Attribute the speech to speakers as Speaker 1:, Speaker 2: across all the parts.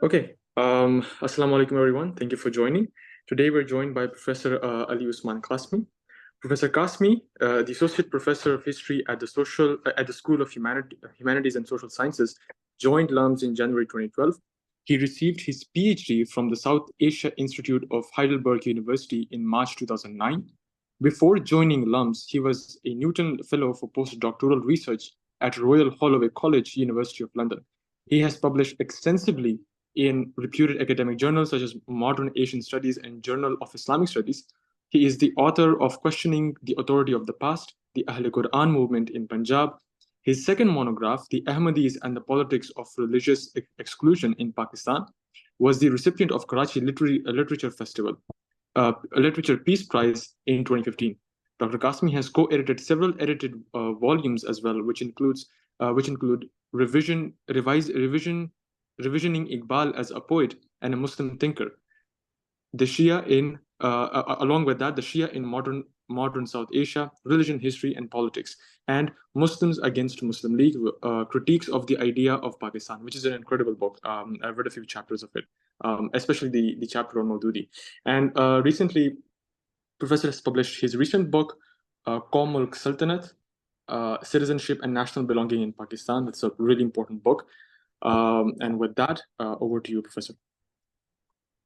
Speaker 1: Okay. Assalamu alaikum, everyone. Thank you for joining. Today, we're joined by Professor Ali Usman Kasmi. Professor Kasmi, the Associate Professor of History at the School of Humanities and Social Sciences, joined LUMS in January 2012. He received his PhD from the South Asia Institute of Heidelberg University in March 2009. Before joining LUMS, he was a Newton Fellow for postdoctoral research at Royal Holloway College, University of London. He has published extensively in reputed academic journals such as Modern Asian Studies and Journal of Islamic Studies. He is the author of Questioning the Authority of the Past, the Ahl Quran movement in Punjab. His second monograph, The Ahmadis and the Politics of Religious Exclusion in Pakistan, was the recipient of Karachi Literature Festival, a Literature Peace Prize in 2015. Dr. Kasmi has co-edited several edited volumes as well, which include revisioning Iqbal as a poet and a Muslim thinker, the Shia in along with that, the Shia in modern South Asia, religion, history, and politics, and Muslims against Muslim League, critiques of the idea of Pakistan, which is an incredible book. I've read a few chapters of it, especially the chapter on Maududi. And recently, Professor has published his recent book, Qaum Mulk Sultanate, Citizenship and National Belonging in Pakistan. It's a really important book. And with that, over to you, Professor.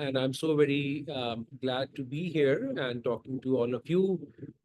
Speaker 2: and I'm so very glad to be here and talking to all of you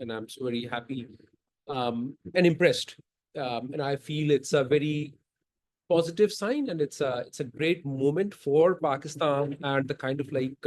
Speaker 2: and I'm so very happy and impressed and I feel it's a very positive sign and it's a great moment for Pakistan and the kind of like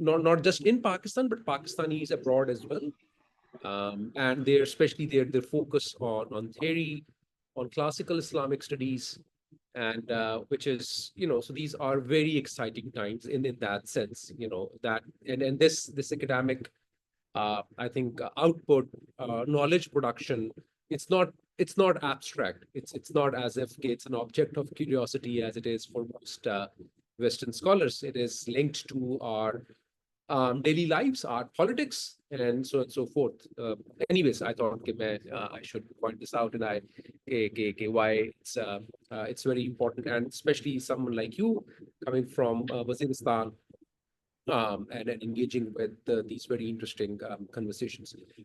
Speaker 2: not just in Pakistan but Pakistanis abroad as well and they're especially their focus on theory, on classical Islamic studies, and which is so these are very exciting times in that sense, that and this academic I think output, knowledge production, it's not abstract, it's not as if it's an object of curiosity as it is for most Western scholars. It is linked to our daily lives, our politics, and so on and so forth. Anyways, I thought I should point this out, and why it's very important, and especially someone like you coming from Waziristan and engaging with these very interesting conversations.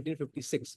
Speaker 2: 1956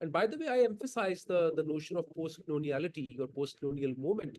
Speaker 2: And by the way, I emphasize the notion of post-coloniality or post-colonial moment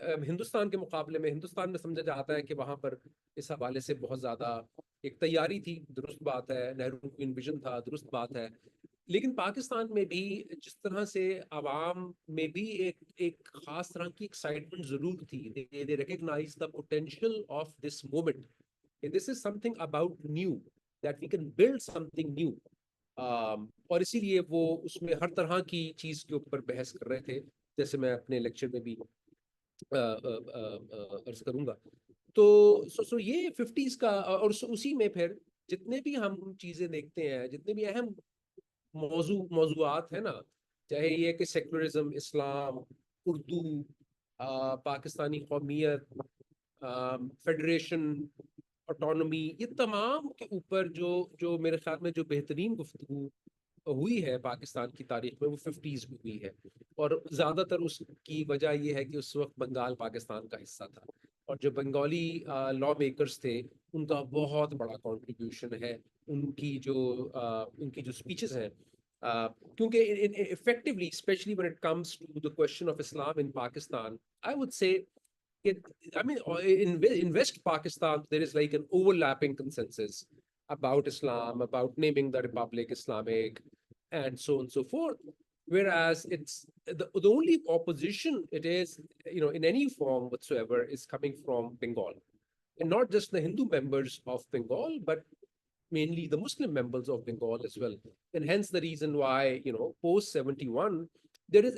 Speaker 2: Hindustan کے مقابلے میں ہندوستان میں سمجھا جاتا ہے کہ وہاں پر اس حوالے سے بہت زیادہ ایک تیاری تھی، درست بات ہے، نہرو کو انویژن تھا، درست بات ہے. لیکن پاکستان میں بھی جس طرح سے عوام میں بھی ایک خاص طرح کی ایکسائٹمنٹ ضرور تھی. they recognize the potential of this moment. This is something about new, that we can build something new. اور اسی لیے وہ اس میں ہر طرح کی چیز کے اوپر بحث کر رہے تھے، جیسے میں اپنے لیکچر میں بھی عرض کروں گا. تو سو یہ 50s کا، اور اسی میں پھر جتنے بھی ہم چیزیں دیکھتے ہیں، جتنے بھی اہم موضوعات ہیں نا، چاہے یہ کہ سیکولرزم، اسلام، اردو، پاکستانی قومیت، فیڈریشن، آٹونومی، یہ تمام کے اوپر جو میرے خیال میں جو بہترین گفتگو ہوئی ہے پاکستان کی تاریخ میں، وہ 50s میں ہوئی ہے. اور زیادہ تر اس کی وجہ یہ ہے کہ اس وقت بنگال پاکستان کا حصہ تھا، اور جو بنگالی لا میکرز تھے ان کا بہت بڑا کنٹریبیوشن ہے. ان کی جو اسپیچز ہیں، کیونکہ effectively, especially when it comes to the question of Islam in Pakistan, I would say I mean, in West Pakistan, there is like an overlapping consensus about Islam, about naming the Republic Islamic, and so on and so forth. Whereas it's the only opposition it is, in any form whatsoever, is coming from Bengal. And not just the Hindu members of Bengal, but mainly the Muslim members of Bengal as well. And hence the reason why, post 71, there is,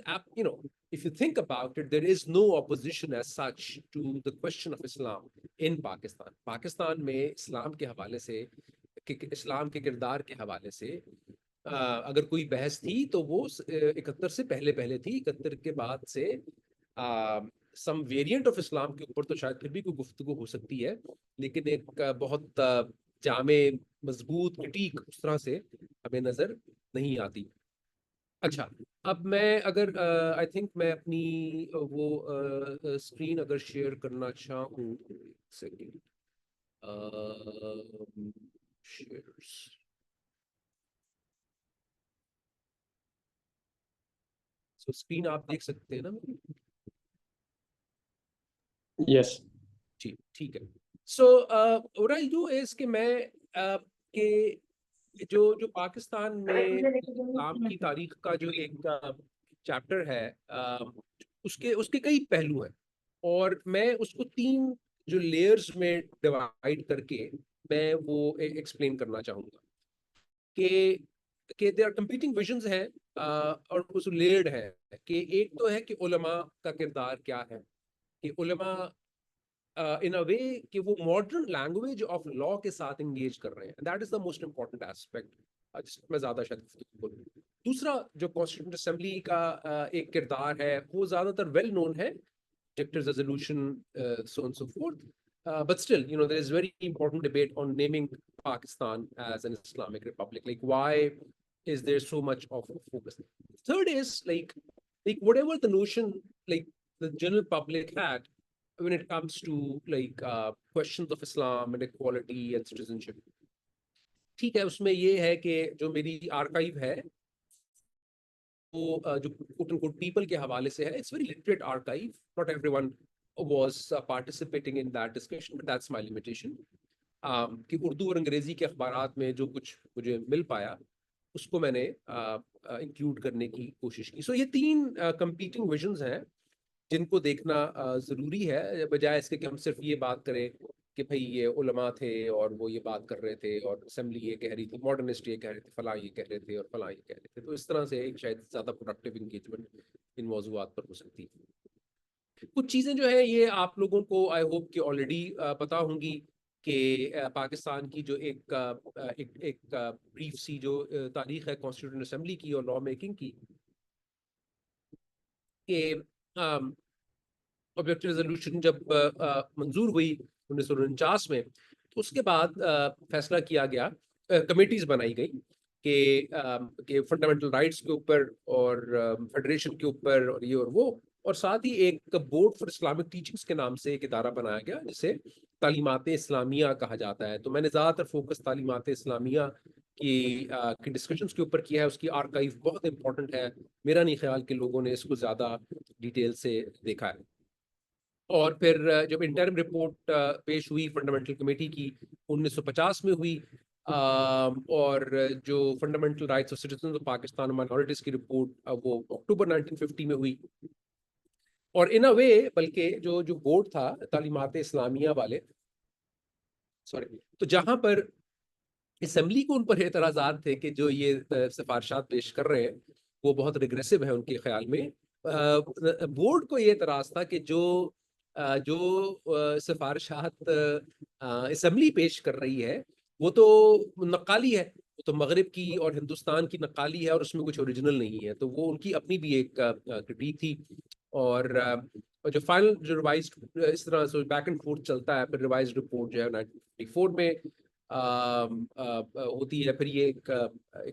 Speaker 2: if you think about it, there is no opposition as such to the question of Islam in Pakistan. Pakistan میں اسلام کے حوالے سے، اسلام کے کردار کے حوالے سے اگر کوئی بحث تھی تو وہ 71 سے پہلے تھی. 71 کے بعد سے سم ویریئنٹ آف اسلام کے اوپر تو شاید پھر بھی کوئی گفتگو ہو سکتی ہے، لیکن ایک بہت جامع مضبوط کریٹیک اس طرح سے ہمیں نظر نہیں آتی. اچھا، اب میں اگر آئی تھنک میں اپنی وہ اسکرین اگر شیئر کرنا چاہوں، سیکنڈ شیئرس، سو اسکرین آپ دیکھ سکتے ہیں نا میری؟
Speaker 1: Yes.
Speaker 2: جی ٹھیک ہے. سو what I'll do is کہ میں کہ جو پاکستان میں اسلام کی تاریخ کا جو ایک چیپٹر ہے، اس کے کئی پہلو ہیں، اور میں اس کو 3 جو لیئرز میں ڈیوائڈ کر کے میں وہ ایکسپلین کرنا چاہوں گا کہ دے آر کمپیٹنگ ویژنز ہیں، اور اس لیئرڈ ہے کہ ایک تو ہے کہ علماء کا کردار کیا ہے، کہ علماء in a way کہ وہ ماڈرن لینگویج آف لا کے ساتھ انگیج کر رہے ہیں. That is the most important aspect جس میں زیادہ شاید بولوں. دوسرا جو کانسٹیٹیوشن اسمبلی کا ایک کردار ہے، وہ زیادہ تر ویل نون ہے، Director's resolution, so on and so forth. But still, there is very important debate on naming Pakistan as an Islamic Republic. Like, why is there so much of a focus? Third is like whatever the notion like the general public had when it comes to like questions of Islam and equality and citizenship. ٹھیک ہے، اس میں یہ ہے کہ جو میری archive ہے وہ جو کوٹ اینڈ کوٹ پیپل کے حوالے سے ہے، it's very literate archive. Not every one was participating in that discussion, but that's my limitation. کہ اردو اور انگریزی کے اخبارات میں جو کچھ مجھے مل پایا اس کو میں نے انکلوڈ کرنے کی کوشش کی. سو یہ 3 کمپیٹنگ ویژنز ہیں جن کو دیکھنا ضروری ہے، بجائے اس کے کہ ہم صرف یہ بات کریں کہ بھئی یہ علماء تھے اور وہ یہ بات کر رہے تھے، اور اسمبلی یہ کہہ رہی تھی، ماڈرنسٹ یہ کہہ رہے تھے، فلاں یہ کہہ رہے تھے، اور فلاں یہ کہہ رہے تھے. تو اس طرح سے ایک شاید زیادہ پروڈکٹیو انگیجمنٹ ان موضوعات پر ہو سکتی ہے. کچھ چیزیں جو ہیں یہ آپ لوگوں کو آئی ہوپ کہ آلریڈی پتہ ہوں گی کہ پاکستان کی جو ایک بریف سی جو تاریخ ہے کانسٹیٹیوشن اسمبلی کی اور لا میکنگ کی، کہ آبجیکٹو ریزولوشن جب منظور ہوئی 1949 میں، تو اس کے بعد فیصلہ کیا گیا، کمیٹیز بنائی گئی کہ فنڈامنٹل رائٹس کے اوپر اور فیڈریشن کے اوپر اور یہ اور وہ، اور ساتھ ہی ایک بورڈ فار اسلامک ٹیچنگس کے نام سے ایک ادارہ بنایا گیا جسے تعلیمات اسلامیہ کہا جاتا ہے. تو میں نے زیادہ تر فوکس تعلیمات اسلامیہ کی ڈسکشنز کے اوپر کیا ہے. اس کی آرکائیو بہت امپورٹنٹ ہے، میرا نہیں خیال کہ لوگوں نے اس کو زیادہ ڈیٹیل سے دیکھا ہے. اور پھر جب انٹرم رپورٹ پیش ہوئی فنڈامنٹل کمیٹی کی 1950 میں ہوئی، اور جو fundamental rights of citizens of Pakistan minorities کی رپورٹ وہ اکتوبر 1950 میں ہوئی. اور ان اے وے بلکہ جو بورڈ تھا تعلیمات اسلامیہ والے، سوری، تو جہاں پر اسمبلی کو ان پر اعتراضات تھے کہ جو یہ سفارشات پیش کر رہے ہیں وہ بہت ریگریسو ہے ان کے خیال میں، بورڈ کو یہ اعتراض تھا کہ جو سفارشات اسمبلی پیش کر رہی ہے وہ تو نقالی ہے، وہ تو مغرب کی اور ہندوستان کی نقالی ہے اور اس میں کچھ اوریجنل نہیں ہے. تو وہ ان کی اپنی بھی ایک کرٹیک تھی. اور جو فائنل جو ریوائزڈ اس طرح سے بیک اینڈ فورتھ چلتا ہے، پھر ریوائزڈ رپورٹ جو ہے 1954 میں ہوتی ہے. پھر یہ ایک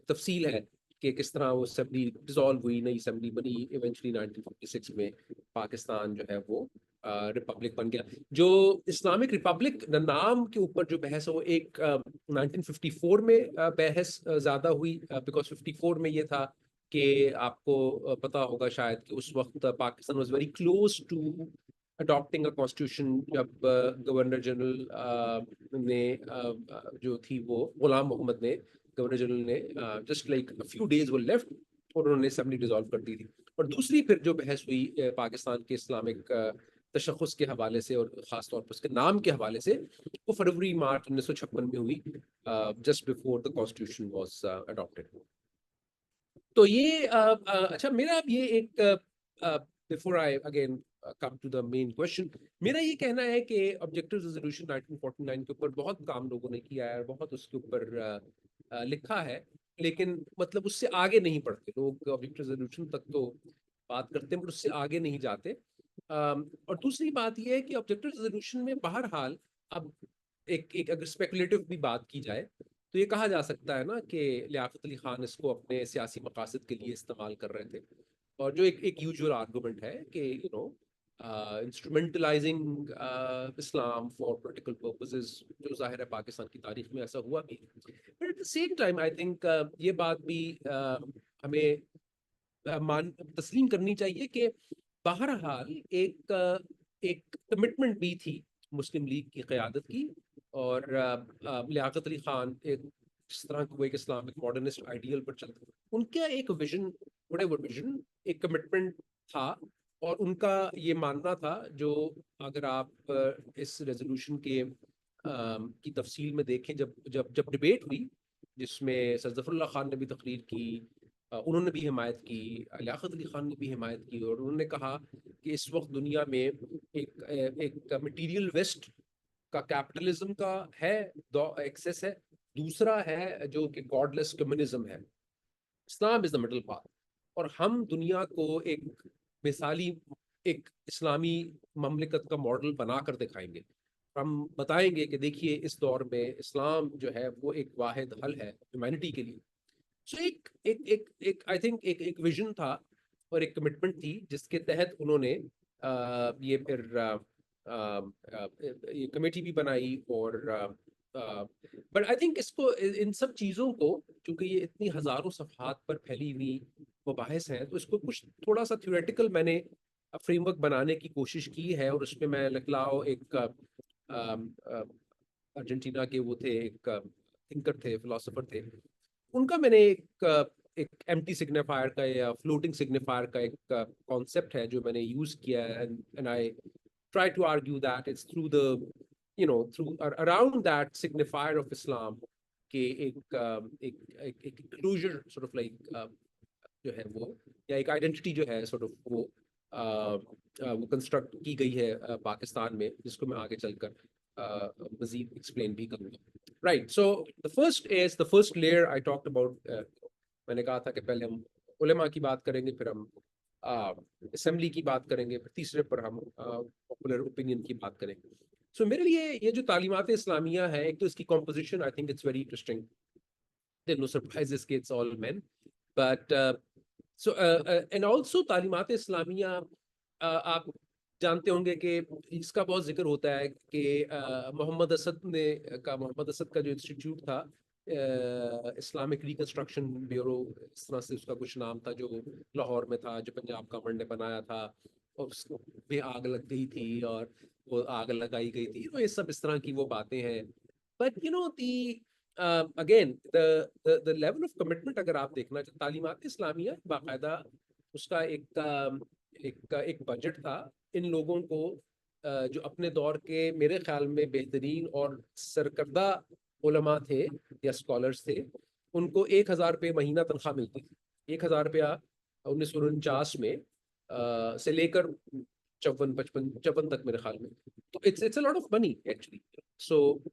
Speaker 2: تفصیل ہے کہ کس طرح وہ اسمبلی ڈیزالو ہوئی، نئی اسمبلی بنی، ایونچولی 1956 میں پاکستان جو ہے وہ ریپبلک بن گیا. جو اسلامک ریپبلک نام کے اوپر جو بحث ہے وہ ایک 1954 میں بحث زیادہ ہوئی، بیکاز 54 میں یہ تھا کہ آپ کو پتا ہوگا شاید کہ اس وقت Pakistan was very close to adapting a constitution, جب گورنر جنرل نے جو تھی وہ غلام محمد نے، گورنر جنرل نے جسٹ لائک فیو ڈیز وہ لیفٹ اور انہوں نے اسمبلی ڈیزالو کر دی تھی. اور دوسری پھر جو بحث ہوئی پاکستان کے اسلامک تشخص کے حوالے سے اور خاص طور پر اس کے نام کے حوالے سے، وہ فروری مارچ 1956 میں ہوئی، just before the constitution was adopted. تو یہ اچھا، میرا اب یہ ایک before I again come to the main question, میرا یہ کہنا ہے کہ آبجیکٹو ریزولوشن 1949 کے اوپر بہت کام لوگوں نے کیا ہے اور بہت اس کے اوپر لکھا ہے، لیکن مطلب اس سے آگے نہیں بڑھتے لوگ. آبجیکٹو ریزولوشن تک تو بات کرتے ہیں پر اس سے آگے نہیں جاتے. اور دوسری بات یہ ہے کہ آبجیکٹو ریزولوشن میں بہرحال اب ایک اگر اسپیکولیٹو بھی بات کی جائے تو یہ کہا جا سکتا ہے نا کہ لیاقت علی خان اس کو اپنے سیاسی مقاصد کے لیے استعمال کر رہے تھے. اور جو ایک یوزول آرگومنٹ ہے کہ you know instrumentalizing Islam for political purposes, جو ظاہر ہے پاکستان کی تاریخ میں ایسا ہوا بھی. But at the same time I think یہ بات بھی ہمیں تسلیم کرنی چاہیے کہ بہرحال ایک کمٹمنٹ بھی تھی مسلم لیگ کی قیادت کی، اور لیاقت علی خان ایک جس طرح وہ ایک اسلامک ماڈرنسٹ آئیڈیل پر چلتے، ان کا ایک ویژن، بڑے ویژن، ایک کمٹمنٹ تھا. اور ان کا یہ ماننا تھا، جو اگر آپ اس ریزولوشن کی تفصیل میں دیکھیں، جب ڈبیٹ ہوئی جس میں سر ظفر اللہ خان نے بھی تقریر کی، انہوں نے بھی حمایت کی، لیاقت علی خان نے بھی حمایت کی، اور انہوں نے کہا کہ اس وقت دنیا میں ایک مٹیریل ویسٹ کا کیپٹلزم کا ہے ایکسیس ہے، دوسرا ہے جو کہ گاڈ لیس کمیونزم ہے. اسلام از دا مڈل پاتھ، اور ہم دنیا کو ایک مثالی ایک اسلامی مملکت کا ماڈل بنا کر دکھائیں گے. ہم بتائیں گے کہ دیکھیے اس دور میں اسلام جو ہے وہ ایک واحد حل ہے ہیومینٹی کے لیے. سو ایک آئی تھنک ایک ویژن تھا اور ایک کمٹمنٹ تھی جس کے تحت انہوں نے یہ پھر یہ کمیٹی بھی بنائی. اور بٹ آئی تھنک اس کو ان سب چیزوں کو، چونکہ یہ اتنی ہزاروں صفحات پر پھیلی ہوئی مباحث ہیں، تو اس کو کچھ تھوڑا سا تھیوریٹیکل میں نے فریم ورک بنانے کی کوشش کی ہے. اور اس میں میں لکلاؤ ایک ارجنٹینا کے وہ تھے، ایک تھنکر تھے، فلاسفر تھے، ان کا میں نے ایک ایمٹی سگنیفائر کا یا فلوٹنگ سگنیفائر کا ایک کانسیپٹ ہے جو میں نے یوز کیا ہے. And I try to argue that it's through the through around that signifier of Islam کہ ایک closure sort of like جو ہے وہ، یا ایک آئیڈینٹی جو ہے sort of وہ کنسٹرکٹ کی گئی ہے پاکستان میں، جس کو میں آگے چل کر مزید ایکسپلین بھی کروں گا. Right. So the first layer I talked about، میں نے کہا تھا کہ پہلے ہم علماء کی بات کریں گے، پھر ہم اسمبلی کی بات کریں گے، پھر تیسرے پر ہم پاپولر اوپینین کی بات کریں گے. سو میرے لیے یہ جو تعلیمات اسلامیہ ہے، ایک تو اس کی composition I think it's very interesting. there are no surprises کہ it's all men, but so and also تعلیمات اسلامیہ آپ جانتے ہوں گے کہ اس کا بہت ذکر ہوتا ہے کہ محمد اسد کا جو انسٹیٹیوٹ تھا، اسلامک ریکنسٹرکشن بیورو، اس طرح سے اس کا کچھ نام تھا، جو لاہور میں تھا، جو پنجاب گورنمنٹ نے بنایا تھا. اس میں آگ لگ گئی تھی اور وہ آگ لگائی گئی تھی، تو یہ سب اس طرح کی وہ باتیں ہیں. But again the level of commitment اگر آپ دیکھنا چاہیں، تعلیمات اسلامیہ باقاعدہ اس کا ایک بجٹ تھا ان لوگوں کو جو اپنے دور کے میرے خیال میں بہترین اور سرکردہ علماء تھے یا اسکالرس تھے، ان کو 1,000 روپے مہینہ تنخواہ ملتی تھی. 1,000 روپیہ 1949 میں سے لے کر 54 تک میرے خیال میں. تو it's a lot of money actually.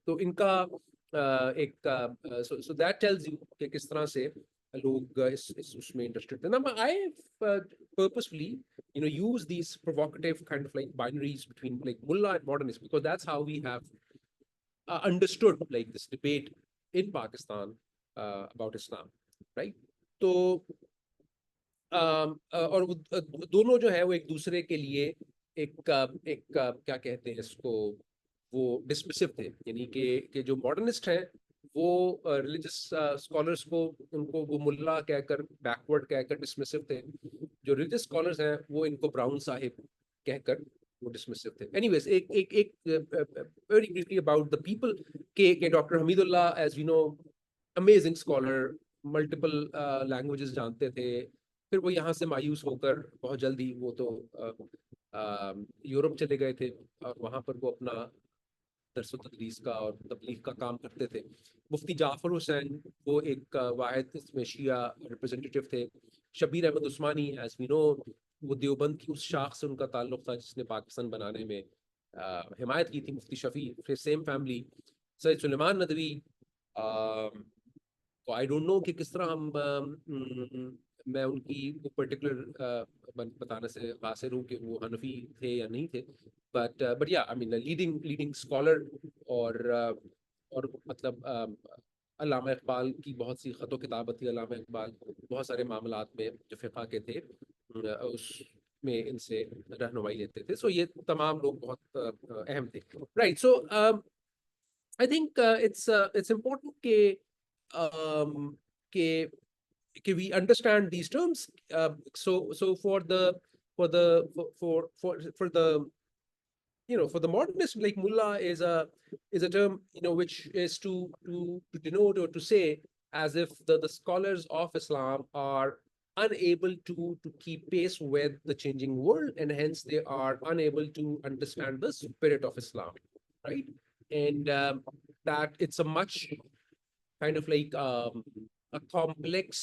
Speaker 2: تو ان کا ایک سو دیٹ ٹیلز یو کہ کس طرح سے لوگ اس میں انٹرسٹڈ تھے. Now, I purposefully use these provocative kind of like binaries between like mullah and modernist, because that's how we have understood like this debate in Pakistan about Islam, right? تو اور دونوں جو ہے وہ ایک دوسرے کے لیے ایک کیا کہتے ہیں اس کو، وہ ڈسمسو تھے. یعنی کہ جو ماڈرنسٹ ہیں وہ ریلیجس اسکالرس کو ان کو وہ ملا کہہ کر بیکورڈ کہہ کر ڈسمسو تھے. جو ریلیجس اسکالرس ہیں وہ ان کو براؤن صاحب کہہ کر وہ ڈسمسو تھے. اینی ویز ایک very briefly about the people کہ doctor Hamidullah as we know amazing scholar, multiple languages جانتے تھے. پھر وہ یہاں سے مایوس ہو کر بہت جلدی وہ تو یورپ چلے گئے تھے اور وہاں پر وہ اپنا درس و تدریس کا اور تبلیغ کا کام کرتے تھے. مفتی جعفر حسین وہ ایک واحد اس میں شیعہ ریپرزینٹیٹیو تھے. شبیر احمد عثمانی ایز وی نو وہ دیوبند کی اس شاخ سے ان کا تعلق تھا جس نے پاکستان بنانے میں حمایت کی تھی. مفتی شفیع پھر سیم فیملی. سید سلیمان ندوی، تو آئی ڈونٹ نو کہ کس طرح ہم میں ان کی پرٹیکولر بتانے سے قاصر ہوں کہ وہ حنفی تھے یا نہیں تھے. بٹ یا آئی مین لیڈنگ اسکالر. اور مطلب علامہ اقبال کی بہت سی خط و کتابت تھی. علامہ اقبال بہت سارے معاملات میں جو فقہ کے تھے اس میں ان سے رہنمائی لیتے تھے. سو یہ تمام لوگ بہت اہم تھے. Right. So I think it's important کہ we understand these terms. So for the for the modernist, like mullah is a term which is to denote or to say as if the scholars of Islam are unable to keep pace with the changing world, and hence they are unable to understand the spirit of Islam, right? And that it's a much kind of like a complex,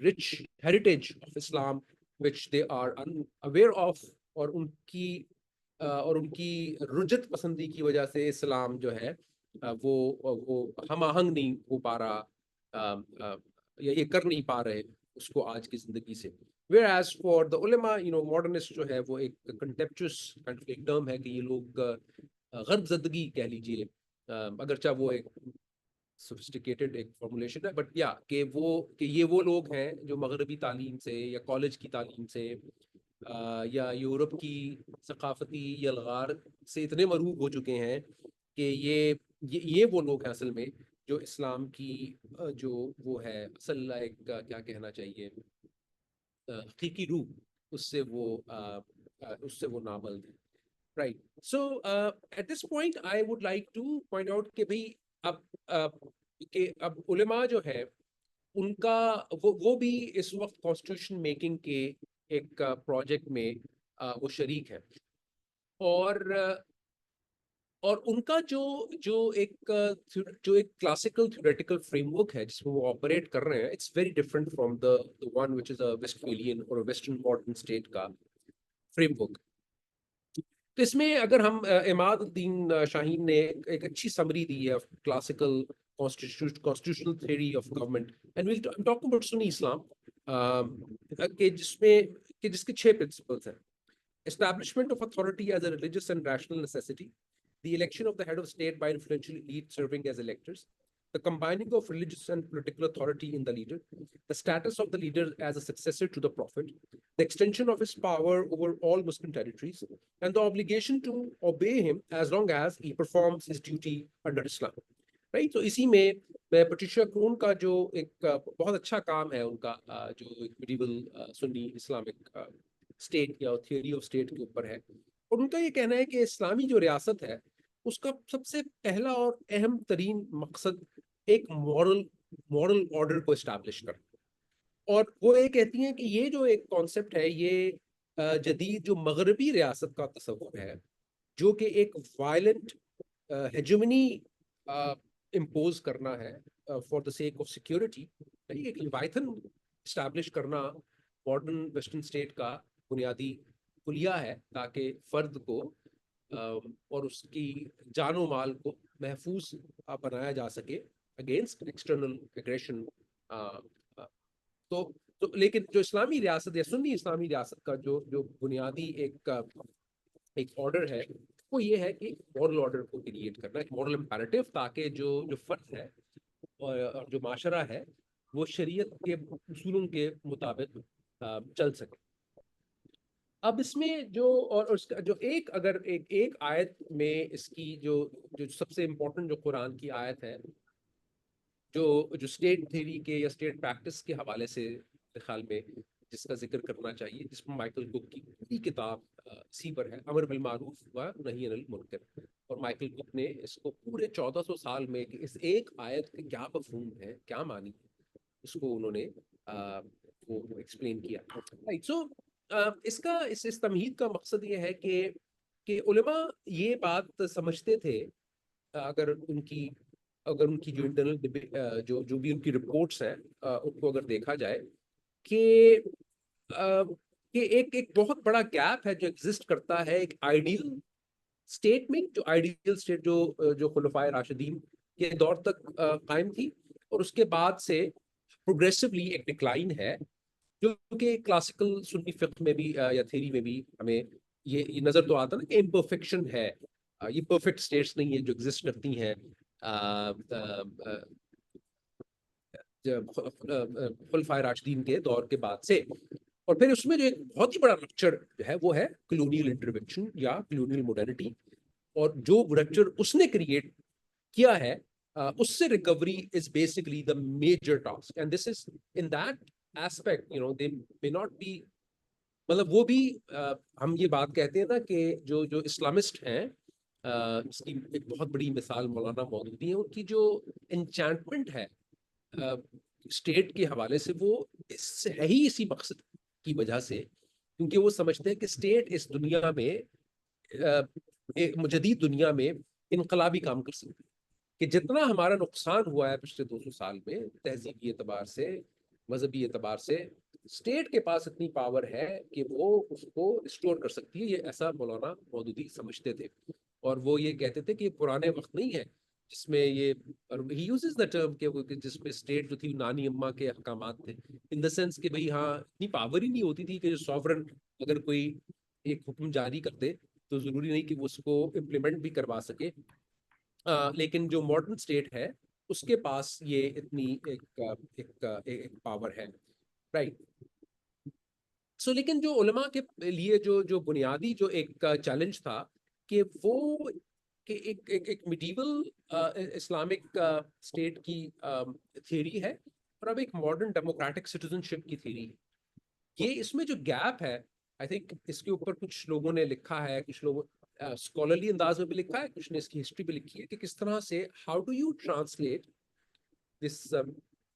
Speaker 2: rich heritage of Islam which they are unaware of. اور ان کی رجت پسندی کی وجہ سے اسلام جو ہے وہ ہم آہنگ نہیں ہو پا رہا یا یہ کر نہیں پا رہے اس کو آج کی زندگی سے. Whereas for the ulama, modernist جو ہے وہ ایک contemptuous kind of ایک term ہے کہ یہ لوگ غرب زدگی کہہ لیجیے، اگرچہ وہ ایک سوفسٹیکیٹڈ ایک فارمولیشن ہے. بٹ کہ یہ وہ لوگ ہیں جو مغربی تعلیم سے یا کالج کی تعلیم سے یا یورپ کی ثقافتی یلغار سے اتنے مرعوب ہو چکے ہیں کہ یہ وہ لوگ ہیں اصل میں جو اسلام کی جو وہ ہے اصل ایک کیا کہنا چاہیے حقیقی روح اس سے وہ نابلد ہے. Right. So at this point, I would like to point out کہ بھئی اب علماء جو ہے ان کا وہ بھی اس وقت کانسٹیٹیوشن میکنگ کے ایک پروجیکٹ میں وہ شریک ہے. اور ان کا جو ایک کلاسیکل تھیوریٹیکل فریم ورک ہے جس میں وہ آپریٹ کر رہے ہیں، it's very different from the one which is a Westphalian اور ویسٹرن ماڈرن اسٹیٹ کا فریم ورک. تو اس میں اگر ہم عماد الدین شاہین نے ایک اچھی سمری دی ہے classical constitutional theory of government, and I'm talking about Sunni Islam, کہ جس کے 6 principles ہیں. Establishment of authority as a religious and rational necessity, the election of the head of state by influential elite serving as electors, the combining of religious and political authority in the leader, the status of the leader as a successor to the prophet, the extension of his power over all Muslim territories, and the obligation to obey him as long as he performs his duty under Islam. Right. تو اسی میں Patricia کرون کا جو ایک بہت اچھا کام ہے ان کا جو ایک میڈیول سنی اسلامک اسٹیٹ یا تھیوری آف اسٹیٹ کے اوپر ہے. اور ان کا یہ کہنا ہے کہ اسلامی جو ریاست ہے اس کا سب سے پہلا اور اہم ترین مقصد ایک مورل آرڈر کو اسٹیبلش کرنا. اور وہ یہ کہتی ہیں کہ یہ جو ایک کانسیپٹ ہے یہ جدید جو مغربی ریاست کا تصور ہے جو کہ ایک وائلنٹ ہیجمنی امپوز کرنا ہے for the sake of security. ایک لیوائتھن اسٹیبلش کرنا ماڈرن ویسٹرن اسٹیٹ کا بنیادی کلیہ ہے تاکہ فرد کو اور اس کی جان و مال کو محفوظ بنایا جا سکے اگینسٹ ایکسٹرنل اگریشن. تو لیکن جو اسلامی ریاست یا سنی اسلامی ریاست کا جو بنیادی ایک آرڈر ہے وہ یہ ہے کہ مورل آرڈر کو کریٹ کرنا, ایک مورل امپیریٹو, تاکہ جو فرد ہے اور جو معاشرہ ہے وہ شریعت کے اصولوں کے مطابق چل سکے. اب اس میں اس کا جو اگر ایک آیت میں اس کی جو سب سے امپورٹنٹ جو قرآن کی آیت ہے جو اسٹیٹ تھیوری کے یا اسٹیٹ پریکٹس کے حوالے سے خیال میں جس کا ذکر کرنا چاہیے, جس میں مائیکل کوک کی پوری کتاب اسی پر ہے, امر بالمعروف و نہی عن المنکر. اور مائیکل کوک نے اس کو پورے 1400 سال میں اس ایک آیت کے کیا مفہوم ہے, کیا معنی ہے, اس کو انہوں نے وہ ایکسپلین کیا. سو اس تمہید کا مقصد یہ ہے کہ علماء یہ بات سمجھتے تھے اگر ان کی جو انٹرنل جو بھی ان کی رپورٹس ہیں ان کو اگر دیکھا جائے کہ ایک بہت بڑا گیپ ہے جو ایگزسٹ کرتا ہے ایک آئیڈیل اسٹیٹ میں, جو آئیڈیل اسٹیٹ جو خلفائے راشدین کے دور تک قائم تھی, اور اس کے بعد سے پروگریسولی ایک ڈکلائن ہے جو کہ کلاسیکل سنی فقہ میں بھی یا تھیری میں بھی ہمیں یہ نظر تو آتا نا کہ امپرفیکشن ہے, یہ پرفیکٹ اسٹیٹس نہیں ہے جو ایگزسٹ کرتی ہیں خلفائے راشدین کے دور کے بعد سے. اور پھر اس میں جو ایک بہت ہی بڑا رپچر ہے وہ ہے کلونیل انٹروینشن یا کلونیل موڈرنٹی, اور جو رپچر اس نے کریٹ کیا ہے اس سے recovery is basically the major task. And this is in that aspect they may not be, مطلب وہ بھی ہم یہ بات کہتے ہیں نا کہ جو اسلامسٹ ہیں اس کی ایک بہت بڑی مثال مولانا مودودی ہے, ان کی جو انچانٹمنٹ ہے اسٹیٹ کے حوالے سے وہ اس ہے ہی اسی مقصد کی وجہ سے, کیونکہ وہ سمجھتے ہیں کہ اسٹیٹ اس دنیا میں جدید دنیا میں انقلابی کام کر سکتی ہے. کہ جتنا ہمارا نقصان ہوا ہے پچھلے 200 سال میں تہذیبی اعتبار سے, مذہبی اعتبار سے, اسٹیٹ کے پاس اتنی پاور ہے کہ وہ اس کو ریسٹور کر سکتی ہے. یہ ایسا مولانا مودودی سمجھتے تھے, اور وہ یہ کہتے تھے کہ پرانے وقت نہیں ہے جس میں یہ ہی یوزز دا ٹرم کہ جس میں اسٹیٹ جو تھی نانی اماں کے احکامات تھے, ان دا سینس کہ بھئی ہاں اتنی پاور ہی نہیں ہوتی تھی کہ جو سوورن اگر کوئی ایک حکم جاری کرتے تو ضروری نہیں کہ وہ اس کو امپلیمنٹ بھی کروا سکے. لیکن جو ماڈرن اسٹیٹ ہے اس کے پاس یہ اتنی ایک پاور ہے, رائٹ. سو لیکن جو علماء کے لیے جو بنیادی جو ایک چیلنج تھا کہ وہ کہ ایک میڈیول اسلامک اسٹیٹ کی تھیوری ہے اور اب ایک ماڈرن ڈیموکریٹک سٹیزن شپ کی تھیوری ہے. یہ اس میں جو گیپ ہے آئی تھنک اس کے اوپر کچھ لوگوں نے لکھا ہے, کچھ لوگوں اسکالرلی انداز میں بھی لکھا ہے, کچھ نے اس کی ہسٹری بھی لکھی ہے کہ کس طرح سے how do you translate this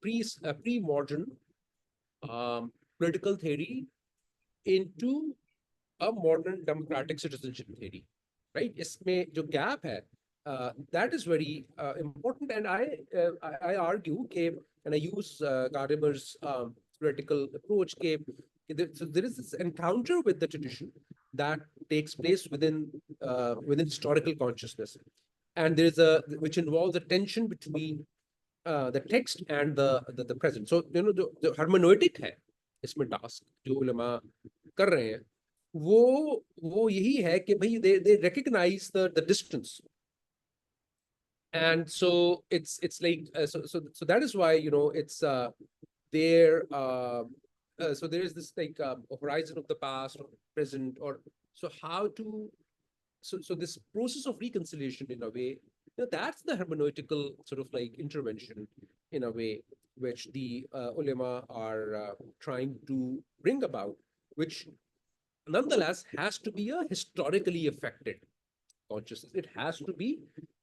Speaker 2: pre modern political theory into a modern democratic citizenship theory, right? اس میں جو گیپ ہے that is very important, and I argue کہ and I use Gadamer's theoretical approach کہ so there is this encounter with the tradition that takes place within historical consciousness, and there is which involves a tension between the text and the present. So جو hermeneutic ہے اس میں task جو علماء کر رہے ہیں وہ یہی ہے کہ بھئی they recognize the distance, and so it's like so that is why it's there so there is this like horizon of the past or present, or so how to so this process of reconciliation in a way That's the hermeneutical sort of like intervention in a way which the ulama are trying to bring about, which nonetheless has to be a historically affected consciousness. It has to be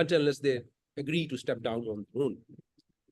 Speaker 2: until unless they agree to step down on throne.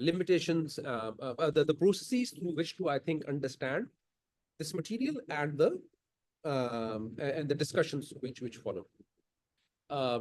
Speaker 2: limitations, the processes through which to I think understand this material and the discussions which follow.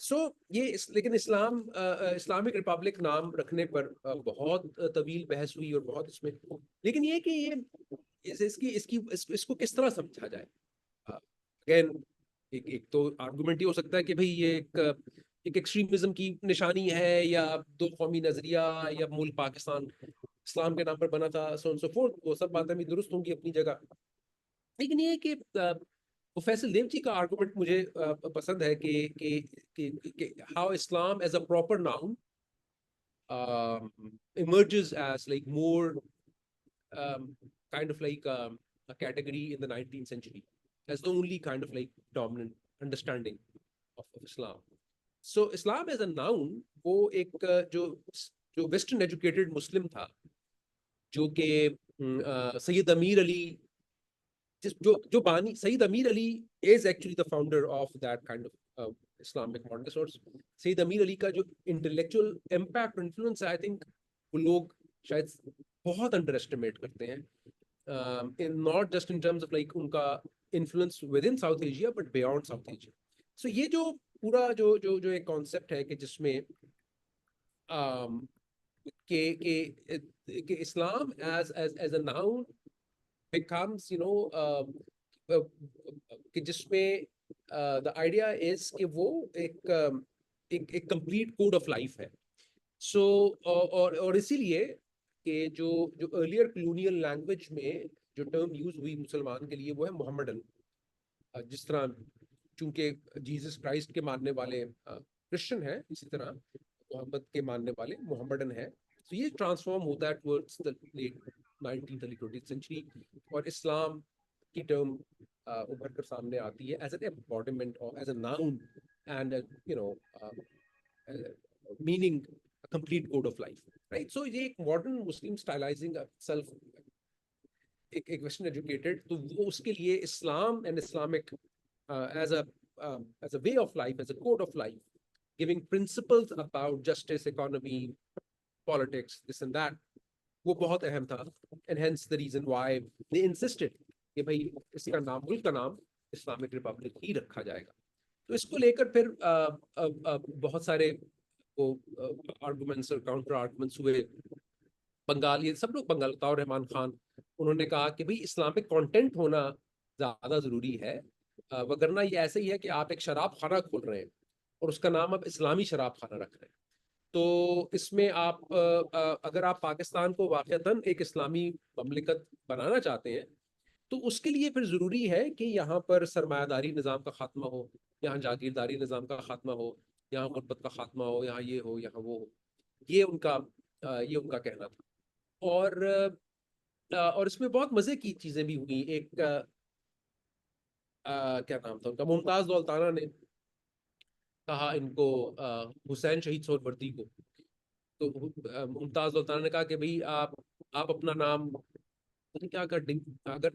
Speaker 2: سو یہ لیکن Islamic republic نام رکھنے پر بہت طویل بحث ہوئی اور بہت اس میں، لیکن یہ کہ یہ اس کو کس طرح سمجھا جائے. اگین ایک تو آرگومنٹ یہ ہو سکتا ہے کہ بھئی یہ ایک ایکسٹریمزم کی نشانی ہے، یا دو قومی نظریہ، یا ملک پاکستان اسلام کے نام پر بنا تھا، سو سو فورتھ. وہ سب باتیں بھی درست ہوں گی اپنی جگہ. لیکن یہ کہ پروفیسر دیو جی کا آرگومنٹ مجھے پسند ہے کہ how Islam as a proper noun emerges as like more kind of like a category in the 19th century as the only kind of like dominant understanding of Islam. So Islam as a noun وہ ایک جو western educated مسلم تھا، جو کہ سید امیر علی جو بانی، سید امیر علی is actually the founder of that kind of Islamic modern discourse. سید امیر علی کا جو انٹلیکچوئل امپیکٹ اور انفلوئنس ہے، آئی تھنک وہ لوگ شاید بہت انڈر ایسٹیمیٹ کرتے ہیں، not just in terms of like ان کا influence with in South Asia but beyond South Asia. So یہ جو پورا جو ایک کانسیپٹ ہے کہ جس میں کہ اسلام ایز اے ناؤن becomes کہ جس میں the idea is کہ وہ ایک complete code of life ہے. سو اور اسی لیے کہ جو ارلیئر کلونیل لینگویج میں جو ٹرم یوز ہوئی مسلمان کے لیے وہ ہے محمڈن. جس طرح چونکہ جیسس کرائسٹ کے ماننے والے کرسچن ہیں، اسی طرح محمد کے ماننے والے محمڈن ہیں. تو یہ ٹرانسفارم ہوتا ہے towards the late 19th early 20th century، اور اسلام کی ٹرم ابھر کر سامنے آتی ہے ایز این ایمبوڈیمنٹ اور as a noun and meaning a complete code of life, right? So یہ ایک modern Muslim stylizing of self، ایک ویسٹرن ایجوکیٹڈ، تو وہ اس کے لیے Islam and Islamic as a way of life, as a code of life, giving principles about justice, economy, politics, this and that، وہ بہت اہم تھا. and hence the reason why they insisted کہ بھائی اس کا نام، ملک کا نام اسلامک ریپبلک ہی رکھا جائے گا. تو اس کو لے کر پھر بہت سارے وہ آرگومنٹس اور کاؤنٹر آرگومنٹس ہوئے. بنگالی سب لوگ، بنگال طاؤ رحمان خان، انہوں نے کہا کہ بھائی اسلامک کانٹینٹ ہونا زیادہ ضروری ہے، وگرنہ یہ ایسے ہی ہے کہ آپ ایک شراب خانہ کھول رہے ہیں اور اس کا نام آپ اسلامی شراب خانہ رکھ رہے ہیں. تو اس میں آپ اگر آپ پاکستان کو واقعتاً ایک اسلامی مملکت بنانا چاہتے ہیں تو اس کے لیے پھر ضروری ہے کہ یہاں پر سرمایہ داری نظام کا خاتمہ ہو، یہاں جاگیرداری نظام کا خاتمہ ہو، یہاں غربت کا خاتمہ ہو، یہاں یہ ہو، یہاں وہ ہو. یہ ان کا کہنا تھا. اور اس میں بہت مزے کی چیزیں بھی ہوئی. ایک کیا نام تھا ان کا، ممتاز دولتانہ نے کہا ان کو، حسین شہید سہروردی کو، تو ممتاز دولتانہ نے کہا کہ بھئی آپ اپنا نام کیا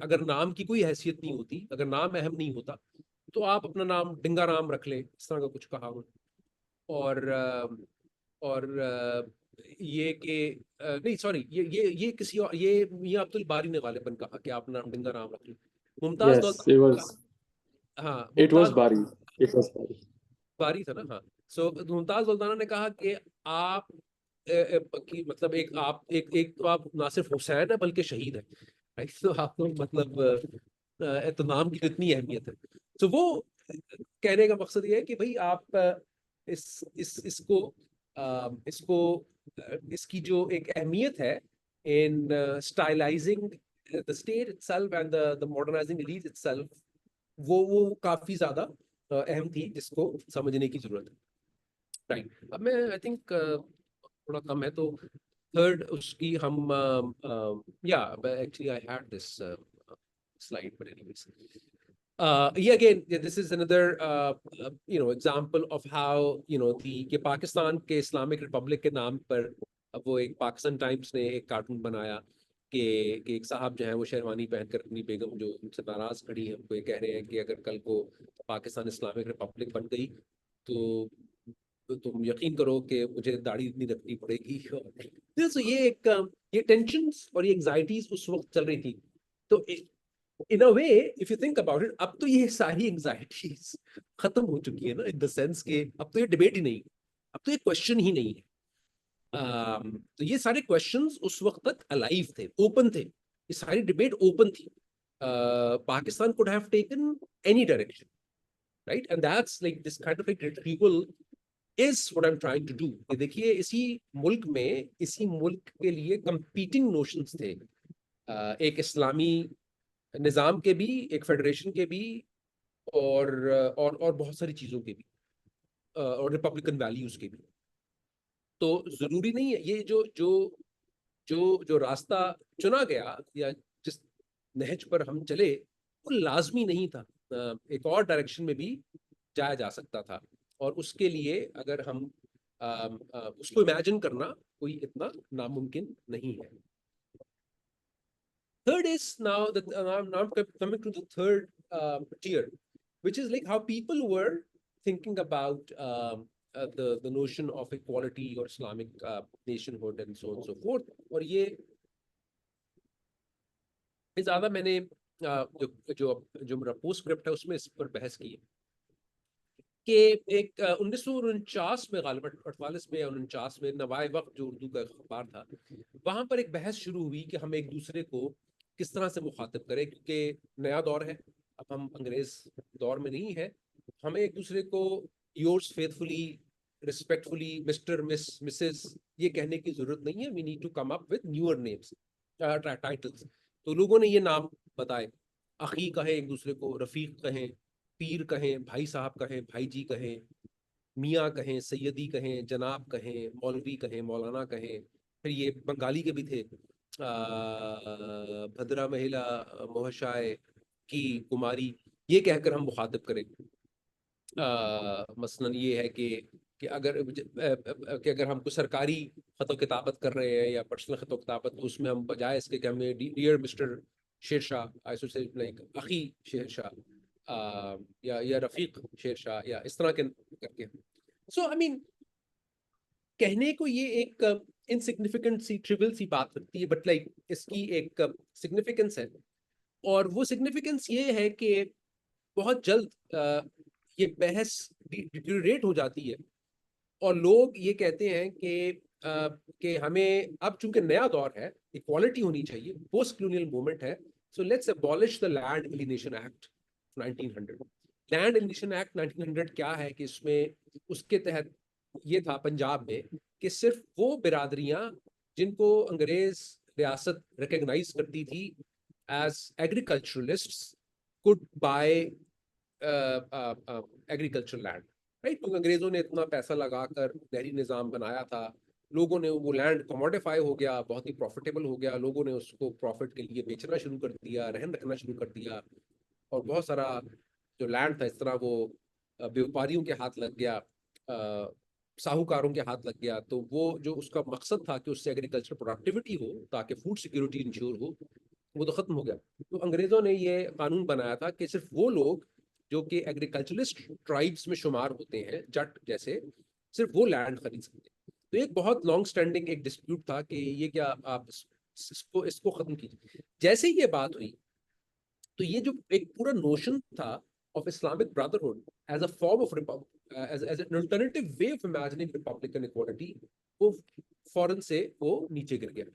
Speaker 2: اگر نام کی کوئی حیثیت نہیں ہوتی، اگر نام اہم نہیں ہوتا تو آپ اپنا نام ڈنگا رام رکھ لیں، اس طرح کا کچھ کہا انہوں نے. اور یہ کہ نہیں سوری، یہ کسی اور، یہ میاں عبد الباری نے غالباً کہا کہ آپ نام ڈنگا رام رکھ لیں. ممتاز دولتانہ، ہاں ممتاز باری تھا نا، ہاں. سو ممتاز دولتانہ نے کہا کہ آپ مطلب آپ نہ صرف حسین ہے بلکہ شہید ہے. تو آپ کو مطلب تو نام کی اتنی اہمیت ہے. تو وہ کہنے کا مقصد یہ ہے کہ بھائی آپ اس کی جو ایک اہمیت ہے in stylizing the state itself and the modernizing elite itself، وہ کافی زیادہ اہم تھی، جس کو سمجھنے کی ضرورت ہے. رائٹ. اب میں آئی تھنک تھوڑا کم ہے تو تھرڈ اس کی ہم یا actually I had this slide but anyways yeah, again this is another example of how کہ پاکستان کے اسلامک ریپبلک کے نام پر وہ ایک پاکستان ٹائمز نے ایک کارٹون بنایا کہ ایک صاحب جو ہیں وہ شیروانی پہن کر اپنی بیگم جو ان سے ناراض کھڑی ہیں وہ یہ کہہ رہے ہیں کہ اگر کل کو پاکستان اسلامک ریپبلک بن گئی تو تم یقین کرو کہ مجھے داڑھی اتنی رکھنی پڑے گی. یہ ٹینشنز اور یہ انگزائٹیز اس وقت چل رہی تھی. تو in a way if you think about it, اب تو یہ ساری anxieties ختم ہو چکی ہے نا, in the sense کہ اب تو یہ ڈبیٹ ہی نہیں, اب تو یہ کوشچن ہی نہیں ہے. تو یہ سارے کوشچنز اس وقت تک الائیو تھے, اوپن تھے, یہ ساری ڈبیٹ اوپن تھی. Pakistan could have taken any direction, right? And that's like this kind of like retrieval is what I'm trying to do. کہ دیکھیے اسی ملک میں, اسی ملک کے لیے competing notions تھے, ایک اسلامی نظام کے بھی, ایک فیڈریشن کے بھی, اور بہت ساری چیزوں کے بھی, اور ریپبلکن ویلیوز کے بھی. تو ضروری نہیں ہے یہ جو جو جو جو راستہ چنا گیا یا جس نہج پر ہم چلے وہ لازمی نہیں تھا, ایک اور ڈائریکشن میں بھی جایا جا سکتا تھا, اور اس کے لیے اگر ہم اس کو امیجن کرنا کوئی اتنا ناممکن نہیں ہے. Third is now that now I'm coming to the third tier, which is like how people were thinking about the notion of equality or Islamic nationhood and so on and so forth. اور یہ زیادہ میں نے جو میرا post script ہے اس میں اس پر بحث کی ہے کہ ایک 1949 میں غالباً 48 میں یا 49 میں نوائے وقت جو اردو کا اخبار تھا, وہاں پر ایک بحث شروع ہوئی کہ ہم ایک دوسرے کو کس طرح سے مخاطب کریں, کیونکہ نیا دور ہے, اب ہم انگریز دور میں نہیں ہے, ہمیں ایک دوسرے کو yours faithfully, respectfully, mister, miss, missus یہ کہنے کی ضرورت نہیں ہے. We need to come up with newer names, titles. تو لوگوں نے یہ نام بتائے, اخی کہیں ایک دوسرے کو, رفیق کہیں, پیر کہیں, بھائی صاحب کہیں, بھائی جی کہیں, میاں کہیں, سیدی کہیں, جناب کہیں, مولوی کہیں, مولانا کہیں. پھر یہ بنگالی کے بھی تھے, بھدرا مہیلا مہشائے کی کماری, یہ کہہ کر ہم مخاطب کریں. مثلاً یہ ہے کہ اگر ہم کو سرکاری خط و کتابت کر رہے ہیں یا پرسنل خط و کتابت, تو اس میں ہم بجائے اس کے کہ ہمیں dear mister Sher Shah, I should say like اخی Sher Shah, یا رفیق شیر شاہ, یا اس طرح کے کر کے. سو آئی مین کہنے کو یہ ایک انسگنیفیکنٹ سی, ٹریول سی بات لگتی ہے, بٹ لائک اس کی ایک سگنیفیکنس ہے, اور وہ سگنیفیکنس یہ ہے کہ بہت جلد یہ بحث ڈیٹیریٹ ہو جاتی ہے, اور لوگ یہ کہتے ہیں کہ ہمیں اب چونکہ نیا دور ہے, ایکوالٹی ہونی چاہیے, پوسٹ کلونیل موومنٹ ہے, so let's abolish the land alienation act 1900. Land alienation act 1900 کیا ہے کہ اس میں, اس کے تحت یہ تھا پنجاب میں کہ صرف وہ برادریاں جن کو انگریز ریاست ریکگنائز کرتی تھی as ایگریکلچرلسٹس could buy agricultural land, right? کیونکہ انگریزوں نے اتنا پیسہ لگا کر نہری نظام بنایا تھا, لوگوں نے وہ لینڈ کموڈیفائی ہو گیا, بہت ہی پروفیٹیبل ہو گیا, لوگوں نے اس کو پروفٹ کے لیے بیچنا شروع کر دیا, رہن رکھنا شروع کر دیا, اور بہت سارا جو لینڈ تھا اس طرح وہ بیوپاریوں کے ہاتھ لگ گیا, ساہوکاروں کے ہاتھ لگ گیا. تو وہ جو اس کا مقصد تھا کہ اس سے ایگریکلچر پروڈکٹیوٹی ہو تاکہ فوڈ سیکورٹی انشور ہو, وہ تو ختم ہو گیا. تو انگریزوں نے یہ قانون بنایا تھا کہ صرف وہ لوگ جو کہ ایگریکلچرسٹ ٹرائبس میں شمار ہوتے ہیں, جٹ جیسے, صرف وہ لینڈ خرید سکتے. تو ایک بہت لانگ سٹینڈنگ ایک ڈسپیوٹ تھا کہ یہ کیا آپ اس کو ختم کیجیے. جیسے ہی یہ بات ہوئی تو یہ جو ایک پورا نوشن تھا of Islamic brotherhood as a form of as an alternative way of imagining republican equality, وہ فوراً سے وہ نیچے گر گیا,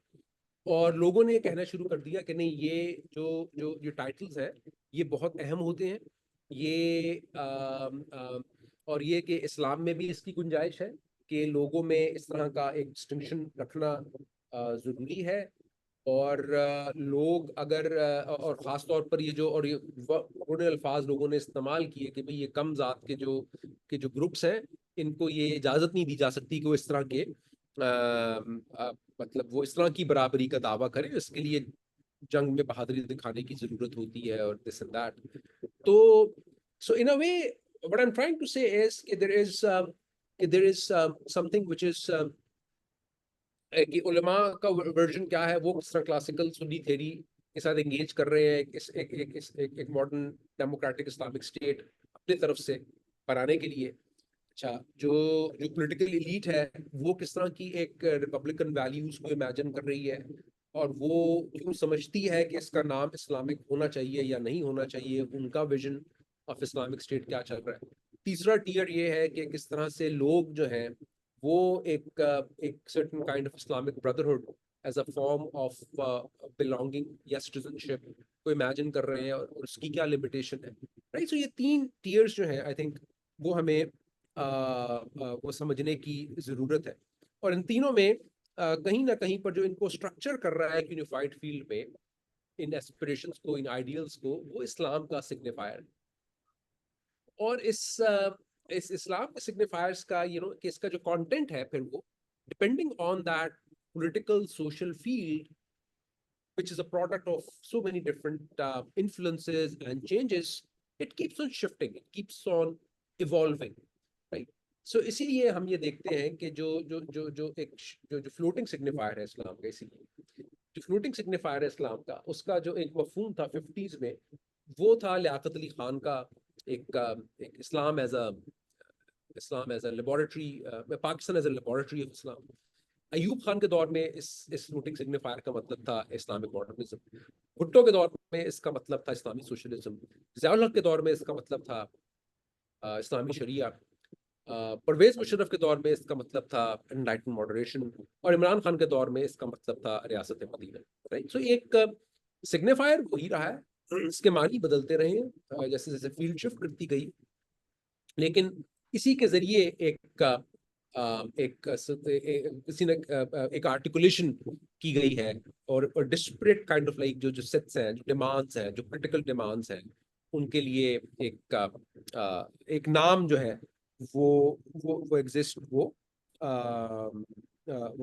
Speaker 2: اور لوگوں نے یہ کہنا شروع کر دیا کہ نہیں, یہ جو ٹائٹلز ہیں یہ بہت اہم ہوتے ہیں, یہ اور یہ کہ اسلام میں بھی اس کی گنجائش ہے کہ لوگوں میں اس طرح کا ایک ڈسٹنکشن رکھنا ضروری ہے, اور لوگ اگر اور خاص طور پر یہ جو اور یہ الفاظ لوگوں نے استعمال کیے کہ بھئی یہ کم ذات کے جو گروپس ہیں, ان کو یہ اجازت نہیں دی جا سکتی کہ وہ اس طرح کے مطلب وہ اس طرح کی برابری کا دعویٰ کریں, اس کے لیے جنگ میں بہادری دکھانے کی ضرورت ہوتی ہے, اور this and that. تو so in a way what I'm trying to say is کہ there is something which is کہ علماء کا ورژن کیا ہے, وہ کس طرح کلاسیکل سنی تھیری کے ساتھ انگیج کر رہے ہیں ایک ماڈرن ڈیموکریٹک اسلامک اسٹیٹ اپنے طرف سے بنانے کے لیے. اچھا, جو پولیٹیکل ایلیٹ ہے وہ کس طرح کی ایک ریپبلکن ویلیوز کو امیجن کر رہی ہے, اور وہ کیوں سمجھتی ہے کہ اس کا نام اسلامک ہونا چاہیے یا نہیں ہونا چاہیے, ان کا ویژن آف اسلامک اسٹیٹ کیا چل رہا ہے. تیسرا ٹیئر یہ ہے کہ کس طرح سے لوگ جو ہیں وہ ایک certain kind of Islamic brotherhood as a form of belonging یا سٹیزنشپ کو امیجن کر رہے ہیں, اور اس کی کیا لمیٹیشن ہے, رائٹ. سو یہ 3 ٹیئرز جو ہیں آئی تھنک وہ ہمیں وہ سمجھنے کی ضرورت ہے. اور ان تینوں میں کہیں نہ کہیں پر جو ان کو اسٹرکچر کر رہا ہے ایک یونیفائڈ فیلڈ میں, ان ایسپریشنس کو, ان آئیڈیلس کو, وہ اسلام کا سگنیفائر. اور اس اسلام کے سگنیفائرس کا کہ اس کا جو کانٹینٹ ہے پھر وہ depending on that political social field which is a product of so many different influences and changes, it keeps on shifting, it keeps on evolving, right? So اسی لیے ہم یہ دیکھتے ہیں کہ جو فلوٹنگ سگنیفائر ہے اسلام کا, اسی لیے جو فلوٹنگ سگنیفائر ہے اسلام کا, اس کا جو ایک مفہوم تھا 50s میں, وہ تھا لیاقت علی خان کا ایک Islam as a laboratory, Pakistan as a laboratory of Islam. Ayub Khan کے دور میں اس فلوٹنگ سگنیفائر کا مطلب تھا اسلامک ماڈرنزم. بھٹو کے دور میں اس کا مطلب تھا اسلامی سوشلزم. ضیاء الحق کے دور میں اس کا مطلب تھا اسلامی شریعہ. پرویز مشرف کے دور میں اس کا مطلب تھا انلائٹن ماڈریشن. اور عمران خان کے دور میں اس کا مطلب تھا ریاست مدینہ, رائٹ. سو ایک سگنیفائر وہی رہا ہے, اس کے معنی بدلتے رہے ہیں جیسے جیسے فیلڈ شفٹ کرتی گئی, لیکن اسی کے ذریعے کسی نے ایک آرٹیکولیشن کی گئی ہے, اور ڈسپریٹ کائنڈ آف لائک جو سیٹس ہیں, جو ڈیمانڈس ہیں, جو پولیٹیکل ڈیمانڈس ہیں, ان کے لیے ایک نام جو ہے وہ ایگزسٹ وہ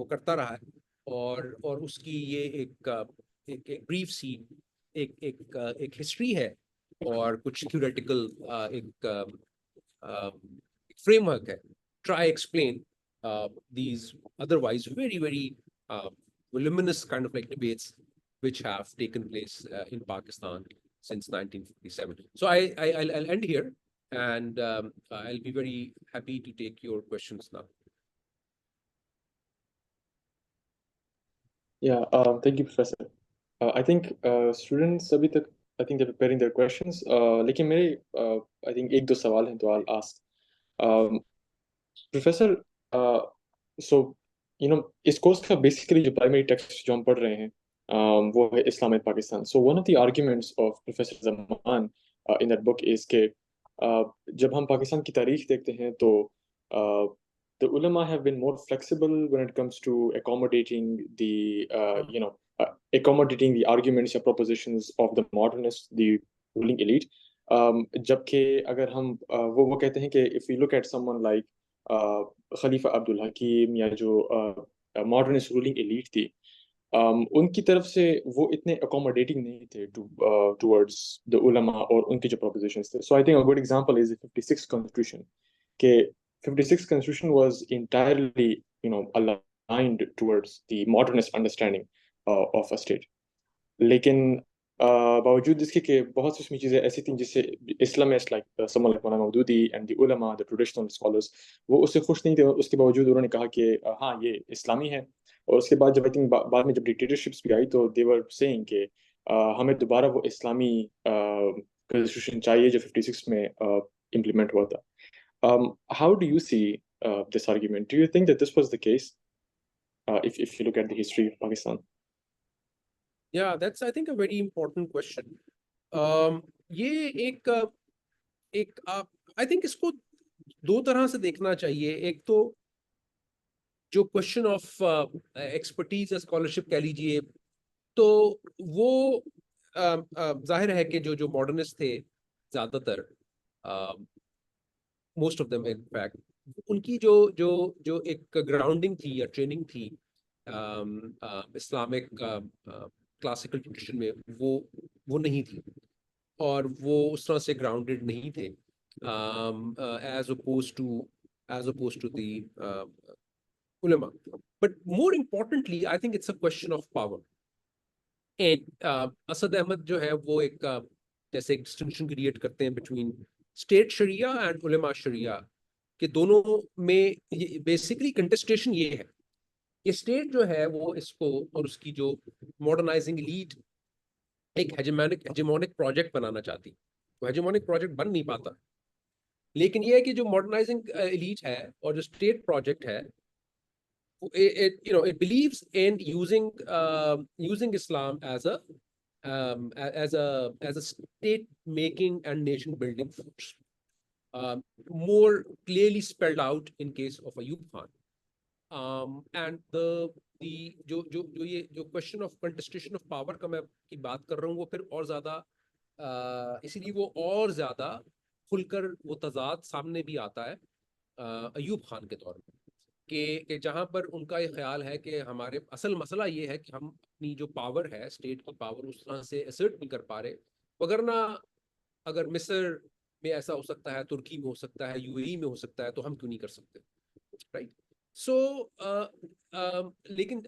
Speaker 2: کرتا رہا ہے. اور اس کی یہ ایک بریف سی ایک ہسٹری ہے, اور کچھ تھیوریٹیکل ایک فریم ورک ہے. Try explain these otherwise very voluminous kind of like debates which have taken place in Pakistan since 1957. So I'll end here, and I'll be very happy to take your questions now.
Speaker 1: Yeah, thank you, Professor. I think students abhi tak, I think they're preparing their questions. Lekin mere I think ek do sawal hain to I'll ask. Professor, so اس course کا basically جو primary text جو ہم پڑھ رہے ہیں وہ ہے Islam and Pakistan. So one of the arguments of professor Zaman in that book از کہ جب ہم پاکستان کی تاریخ دیکھتے ہیں تو the ulama have been more flexible when it comes to accommodating the arguments or propositions of the modernists, the ruling elite. جبکہ اگر ہم وہ کہتے ہیں کہ if we look at someone like خلیفہ عبد الحکیم یا جو ماڈرنسٹ رولنگ ایلیٹ تھی, ان کی طرف سے وہ اتنے اکوموڈیٹنگ نہیں تھے ٹورڈز دا علماء اور ان کے جو پروپوزیشنز تھے. So I think a good example is 56 constitution, کہ 56 constitution was entirely aligned towards the modernist understanding of a state. لیکن باوجود اس کے کہ بہت سی اس میں چیزیں ایسی تھیں جس سے Islamist like someone like Maulana Maududi and the ulama, the traditional scholars, وہ اس سے خوش نہیں تھے. اس کے باوجود انہوں نے کہا کہ ہاں یہ اسلامی ہے. اور اس کے بعد جب بعد میں جب ڈکٹیٹرشپس بھی آئی تو they were saying کہ ہمیں دوبارہ وہ اسلامی کنسٹیٹیوشن چاہیے جو 56 میں امپلیمنٹ ہوا تھا. How do you see this argument? Do you think that this was the case if you look at the history of Pakistan?
Speaker 2: Yeah, that's I think a very important question. یہ ایک I think اس کو دو طرح سے دیکھنا چاہیے. ایک تو جو کوشچن آف ایکسپرٹیز یا اسکالرشپ کہہ لیجیے, تو وہ ظاہر ہے کہ جو ماڈرنسٹ تھے زیادہ تر, most of them in fact, ان کی جو ایک گراؤنڈنگ تھی یا ٹریننگ تھی اسلامک کلاسیکل ٹریڈیشن میں, وہ نہیں تھی, اور وہ اس طرح سے گراؤنڈیڈ نہیں تھے ایز اپوز ٹو دی علماء. But more importantly, I think it's a question of power. And Asad Ahmad جو ہے وہ ایک جیسے ایک ڈسٹنکشن کریٹ کرتے ہیں بٹوین اسٹیٹ شریعہ اینڈ علماء شریعہ, کہ دونوں میں بیسکلی کنٹسٹیشن یہ ہے یہ اسٹیٹ جو ہے وہ اس کو اور اس کی جو ماڈرنائزنگ لیڈ ایک ہیجمونک پروجیکٹ بنانا چاہتی. وہ ہیجمونک پروجیکٹ بن نہیں پاتا. لیکن یہ ہے کہ جو ماڈرنائزنگ ایلیٹ ہے اور جو اسٹیٹ پروجیکٹ ہے, it believes in using Islam as a state making and nation building force, more clearly spelled out in case of Ayub Khan. And جو question of contestation of power کا میں کی بات کر رہا ہوں, وہ پھر اور زیادہ اسی لیے وہ اور زیادہ کھل کر وہ تضاد سامنے بھی آتا ہے ایوب خان کے دور میں, کہ جہاں پر ان کا یہ خیال ہے کہ ہمارے اصل مسئلہ یہ ہے کہ ہم اپنی جو پاور ہے, اسٹیٹ کی پاور, اس طرح سے اسرٹ نہیں کر پا رہے. وگرنہ اگر مصر میں ایسا ہو سکتا ہے, ترکی میں ہو سکتا ہے, یو اے ای میں ہو سکتا ہے, تو ہم کیوں نہیں کر سکتے, رائٹ. سو لیکن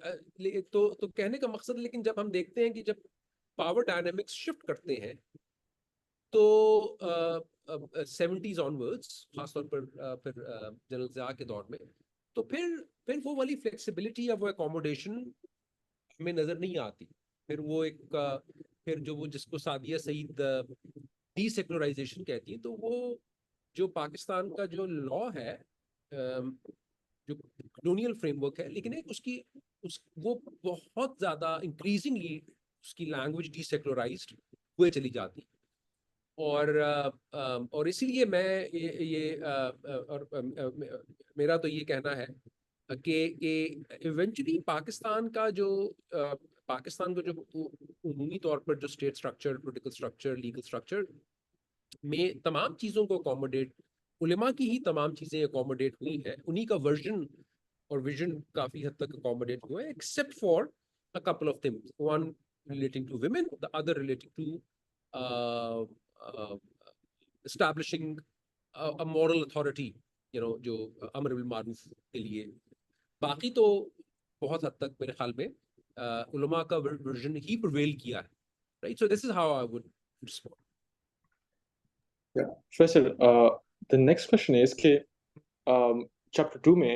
Speaker 2: تو کہنے کا مقصد, لیکن جب ہم دیکھتے ہیں کہ جب پاور ڈائنامکس شفٹ کرتے ہیں تو 70s آنورڈس, خاص طور پر پھر جنرل ضیاء کے دور میں, تو پھر وہ والی فلیکسیبلٹی یا وہ اکوموڈیشن ہمیں نظر نہیں آتی. پھر وہ ایک پھر جو وہ جس کو سعدیہ سعید ڈی سیکولرائزیشن کہتی ہیں, تو وہ جو پاکستان کا جو لا ہے, جو کلونیل فریم ورک ہے, لیکن ایک وہ بہت زیادہ انکریزنگلی اس کی لینگویج ڈی سیکولرائزڈ ہوئے چلی جاتی. اور اسی لیے میں میرا تو یہ کہنا ہے کہ ایونچولی پاکستان کا جو عمومی طور پر جو state structure, political structure, legal structure میں تمام چیزوں کو اکوموڈیٹ, علماء کی ہی تمام چیزیں اکوموڈیٹ ہوئی ہیں, انہی کا ورژن اور ویژن کافی حد تک اکوموڈیٹ ہوئے, except for a couple of things, one relating to women, the other relating to establishing a moral authority, جو امر بالمعروف کے لیے. باقی تو بہت حد تک میرے خیال میں علماء کا ورژن ہی پرویل کیا ہے, right? So this is how I would respond.
Speaker 1: Yeah, Professor, the next question is کہ chapter 2 میں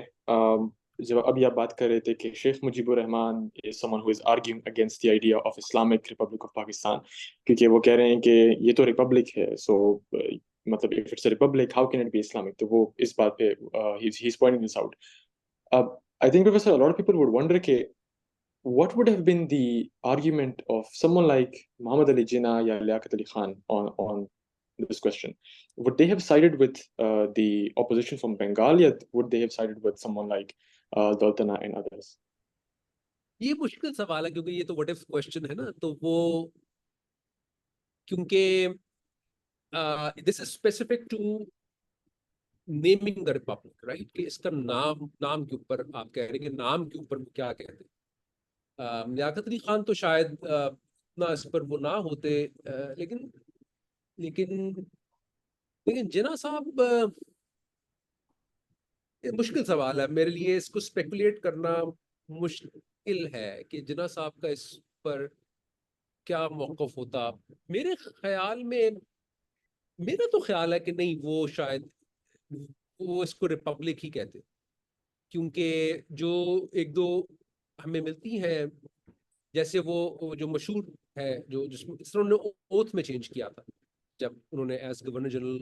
Speaker 1: جب ابھی آپ بات کر رہے تھے کہ شیخ مجیب الرحمان is someone who is arguing against the idea of Islamic Republic of Pakistan, کیونکہ وہ کہہ رہے ہیں کہ یہ تو ریپبلک ہے, so مطلب if it's a republic, how can it be Islamic? تو وہ اس بات پہ he's pointing this out. I think, Professor, a lot of people would wonder کہ what would have been the argument of someone like Muhammad Ali Jinnah یا Liaquat Ali Khan on this question? Would they have sided with the opposition from Bengal, or would they have sided with someone like Daltana and others?
Speaker 2: یہ مشکل سوال ہے, کیونکہ یہ تو what if question ہے نا, تو وہ کیونکہ this is specific to naming the republic, right? کہ اس کا نام کے اوپر آپ کہہ رہے ہیں کہ نام کے اوپر کیا کہتے ہیں. لیاقت علی خان تو شاید اتنا اس پر وہ نہ ہوتے, لیکن جناح صاحب, مشکل سوال ہے میرے لیے, اس کو اسپیکولیٹ کرنا مشکل ہے کہ جناح صاحب کا اس پر کیا موقف ہوتا. میرے خیال میں, میرا تو خیال ہے کہ نہیں, وہ شاید وہ اس کو ریپبلک ہی کہتے, کیونکہ جو ایک دو ہمیں ملتی ہیں, جیسے وہ جو مشہور ہے جس طرح انہوں نے اوتھ میں چینج کیا تھا, جب انہوں نے ایز گورنر جنرل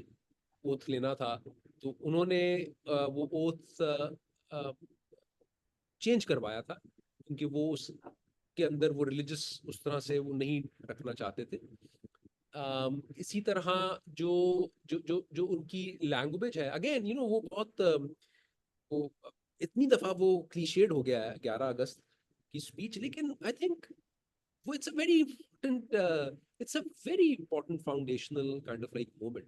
Speaker 2: اوتھ لینا تھا, تو انہوں نے وہ اوتھ چینج کروایا تھا, کیونکہ وہ اس کے اندر وہ ریلیجس اس طرح سے وہ نہیں رکھنا چاہتے تھے. اسی طرح جو ان کی لینگویج ہے, اگین وہ بہت وہ اتنی دفعہ وہ کلیشیڈ ہو گیا ہے 11 اگست کی اسپیچ, لیکن آئی تھنک وہ it's a very important foundational kind of like moment.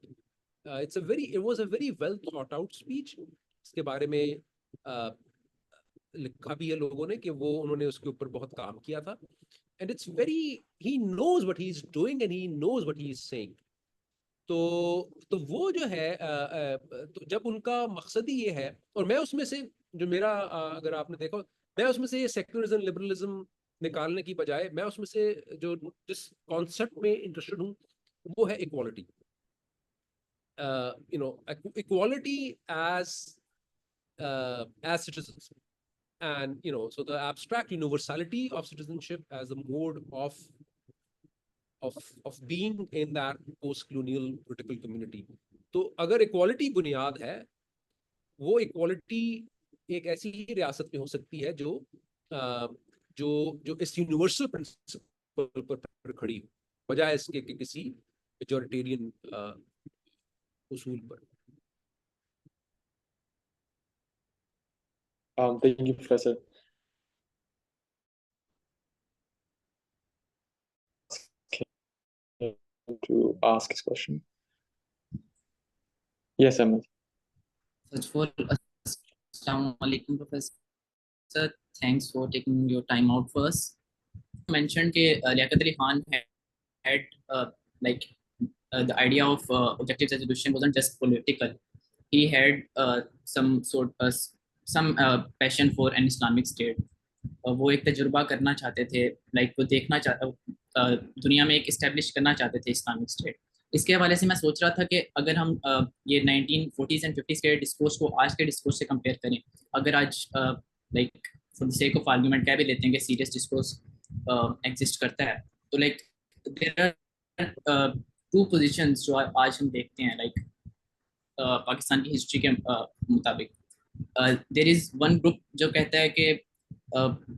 Speaker 2: It was a very well thought out speech. اس کے بارے میں لکھا بھی ہے لوگوں نے کہ انہوں نے اس کے اوپر بہت کام کیا تھا, and it's very, he knows what he's doing and he knows what he's saying. تو وہ جو ہے, تو جب ان کا مقصد ہی یہ ہے, اور میں اس میں سے جو میرا, اگر آپ نے دیکھا, میں اس میں سے یہ سیکولرزم لبرلزم نکالنے کی بجائے میں اس میں سے جس کانسیپٹ میں انٹرسٹڈ ہوں وہ ہے equality. Equality as citizens and so the abstract universality of citizenship as a mode of being in that post-colonial political community. تو اگر equality بنیاد ہے, وہ equality ایک ایسی ریاست میں ہو سکتی ہے جو جو اس یونیورسل پرنسپل پر کھڑی ہو, بجائے اس کے کہ کسی میجورٹیرین اصول پر.
Speaker 1: Thank you, Professor. To ask his question. Yes, Ahmed.
Speaker 3: First of all, Assalamu alaikum, Professor. Thanks for taking your time out first. You mentioned that Liaquat Ali Khan had the idea of objective resolution wasn't just political. He had some passion for an Islamic state. وہ ایک تجربہ کرنا چاہتے تھے, وہ دیکھنا دنیا میں ایک اسٹیبلش کرنا چاہتے تھے اسلامک اسٹیٹ. اس کے حوالے سے میں سوچ رہا تھا کہ اگر ہم یہ 1940s اینڈ 50s کے ڈسکورس کو آج کے ڈسکورس سے کمپیئر کریں, اگر آج for the sake of argument کہہ بھی لیتے ہیں کہ سیریس ڈسکورس ایگزسٹ کرتا ہے, تو دیر آر ٹو پوزیشنز جو آج ہم دیکھتے ہیں پاکستان کی ہسٹری کے مطابق. دیر از ون گروپ جو کہتا ہے کہ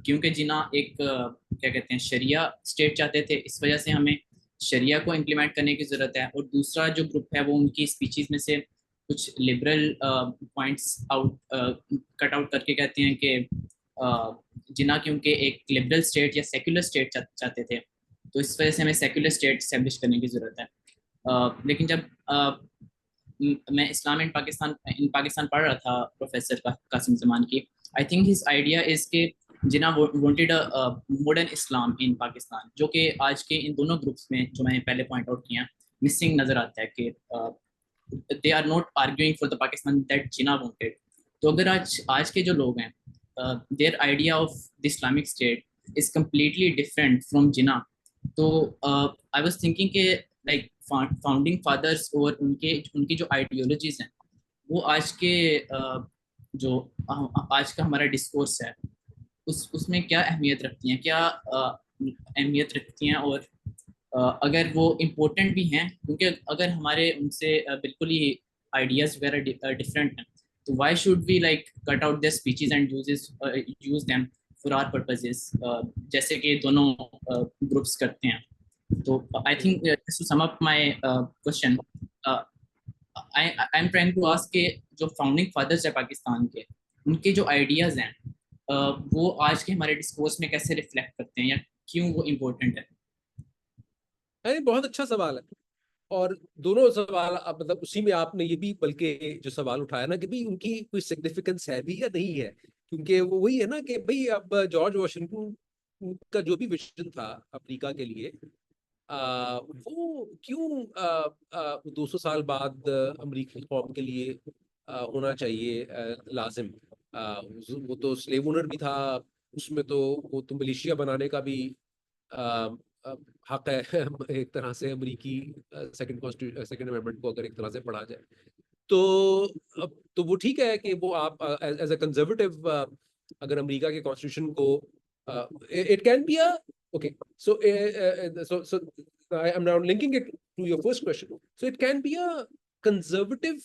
Speaker 3: کیونکہ جنا ایک کیا کہتے ہیں شریعہ اسٹیٹ چاہتے تھے, اس وجہ سے ہمیں شریعہ کو امپلیمنٹ کرنے کی ضرورت ہے. اور دوسرا جو گروپ ہے وہ ان کی اسپیچیز میں سے کچھ لبرل پوائنٹس کٹ آؤٹ کر کے کہتے ہیں کہ جنا کیونکہ ایک لبرل اسٹیٹ یا سیکولر اسٹیٹ چاہتے تھے, تو اس وجہ سے ہمیں سیکولر اسٹیٹ اسٹیبلش کرنے کی ضرورت ہے. لیکن جب میں اسلام ان پاکستان پڑھ رہا تھا پروفیسر قاسم زمان کی, I think his idea is کہ جناح wanted a modern Islam in Pakistan, جو کہ آج کے ان دونوں گروپس میں جو میں نے پہلے پوائنٹ آؤٹ کیا مسنگ نظر آتا ہے کہ they are not arguing for the Pakistan that Jinnah wanted. تو اگر آج کے جو لوگ ہیں their idea of the Islamic State is completely different from جناح. تو I was thinking کہ فاؤنڈنگ فادرس اور ان کی جو آئیڈیالوجیز ہیں وہ آج کا ہمارا ڈسکورس ہے اس میں کیا اہمیت رکھتی ہیں, اور اگر وہ امپورٹنٹ بھی ہیں, کیونکہ اگر ہمارے ان سے بالکل ہی آئیڈیاز وغیرہ ڈفرینٹ ہیں, تو why should we cut out their speeches and use them for our purposes, جیسے کہ دونوں گروپس کرتے ہیں. So I think just to sum up my question, I'm trying to ask کہ جو founding fathers ہیں پاکستان کے, ان کے جو ideas ہیں وہ آج کے ہمارے ڈسکورس میں کیسے ریفلیکٹ کرتے ہیں یا کیوں وہ امپورٹنٹ ہے؟
Speaker 2: بہت اچھا سوال ہے, اور دونوں سوال مطلب اسی میں آپ نے یہ بھی بلکہ جو سوال اٹھایا نا کہ ان کی کوئی سگنیفیکنس ہے بھی یا نہیں ہے, کیونکہ وہ وہی ہے نا کہ بھائی اب جارج واشنگٹن کا جو بھی ویژن تھا امریکہ کے لیے, وہ کیوں 200 سال بعد امریکی قوم کے لیے ہونا چاہیے لازم. وہ تو سلیو اونر بھی تھا, اس میں تو وہ تو ملیشیا بنانے کا بھی حق ہے ایک طرح سے امریکی سیکنڈ امینڈمنٹ کو اگر ایک طرح سے پڑھا جائے تو وہ ٹھیک ہے کہ وہ آپ ایز اے کنزرویٹو اگر امریکہ کے کانسٹیٹیوشن کو it can be a okay so I am now linking it to your first question. So it can be a conservative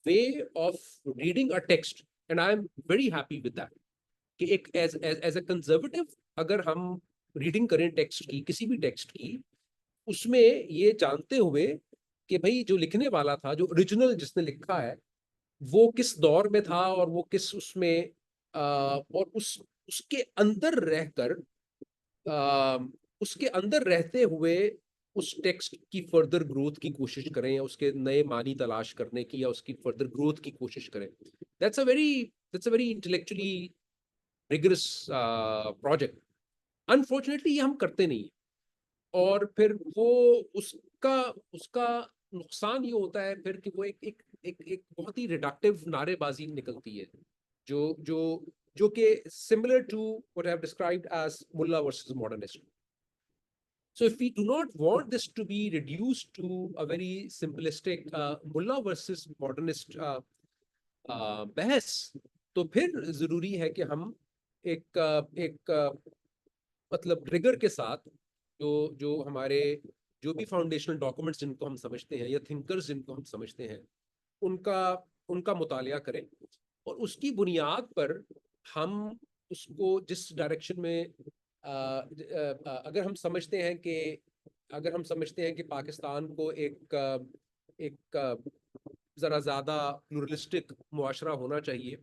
Speaker 2: way of reading a text, and I am very happy with that کہ ایک as a conservative اگر ہم reading کریں text کی, کسی بھی text کی, اس میں یہ جانتے ہوئے کہ بھائی جو لکھنے والا تھا, جو اوریجنل جس نے لکھا ہے, وہ کس دور میں تھا اور وہ کس اس میں اور اس کے اندر رہ کر اس کے اندر رہتے ہوئے اس ٹیکسٹ کی فردر گروتھ کی کوشش کریں, یا اس کے نئے معنی تلاش کرنے کی, یا اس کی فردر گروتھ کی کوشش کریں. That's a very intellectually rigorous project. Unfortunately یہ ہم کرتے نہیں ہیں, اور پھر وہ اس کا نقصان یہ ہوتا ہے پھر کہ وہ ایک بہت ہی ریڈکٹیو نعرے بازی نکلتی ہے جو کہ similar to what I have described as Mullah versus modernist. So if we do not want this to be reduced to a very simplistic Mullah versus modernist بحث, تو پھر ضروری ہے کہ ہم ایک مطلب ریگر کے ساتھ جو ہمارے جو بھی فاؤنڈیشنل ڈاکومنٹس جن کو ہم سمجھتے ہیں یا تھنکرز جن کو ہم سمجھتے ہیں ان کا مطالعہ کریں اور اس کی بنیاد پر ہم اس کو جس ڈائریکشن میں اگر ہم سمجھتے ہیں کہ پاکستان کو ایک ذرا زیادہ پلورلسٹک معاشرہ ہونا چاہیے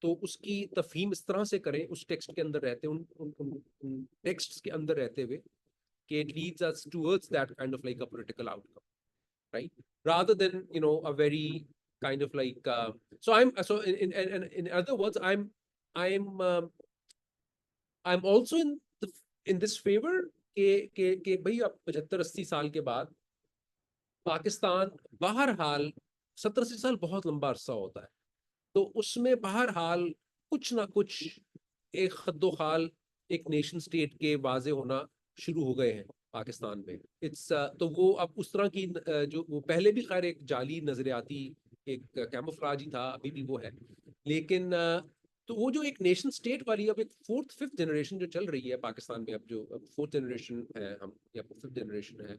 Speaker 2: تو اس کی تفہیم اس طرح سے کریں اس ٹیکسٹ کے اندر رہتے ان ٹیکسٹس کے اندر رہتے ہوئے کہ it leads us towards that kind of like a political outcome, right? Rather than, you know, a very kind of like in other words, I'm also in this favor کہ بھائی اب 75-80 سال کے بعد پاکستان بہرحال 70-80 سال بہت لمبا عرصہ ہوتا ہے تو اس میں بہرحال کچھ نہ کچھ ایک خد و خال ایک نیشن سٹیٹ کے واضح ہونا شروع ہو گئے ہیں پاکستان میں. تو وہ اب اس طرح کی جو وہ پہلے بھی خیر ایک جعلی نظریاتی ایک کیموفلاج ہی تھا ابھی بھی وہ ہے لیکن تو وہ جو ایک نیشن سٹیٹ والی اب ایک 4th-5th جنریشن جو چل رہی ہے پاکستان میں اب جو 4th جنریشن ہے ہم یا 5th جنریشن ہے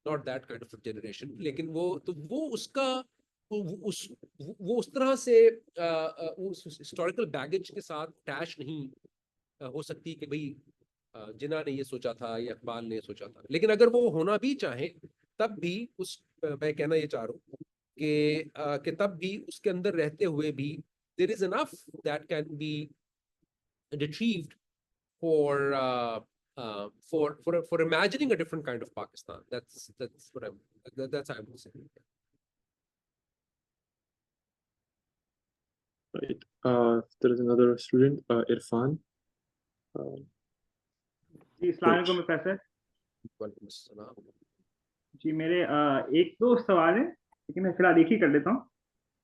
Speaker 2: not that kind of a generation لیکن وہ اس کا وہ اس طرح سے ہسٹوریکل بیگیج کے ساتھ اٹیچ نہیں ہو سکتی کہ بھئی جناح نے یہ سوچا تھا یا اقبال نے یہ سوچا تھا لیکن اگر وہ ہونا بھی چاہیں تب بھی میں کہنا یہ چاہ رہا ہوں کہ تب بھی اس کے اندر رہتے ہوئے بھی there is enough that can be retrieved for imagining a different kind of Pakistan. That's what I would say.
Speaker 1: Right. There is another student, Irfan.
Speaker 4: جی السلام علیکم پروفیسر.
Speaker 2: وعلیکم السلام.
Speaker 4: جی میرے ایک دو سوال ہیں لیکن میں فی الحال ایک ہی کر لیتا ہوں.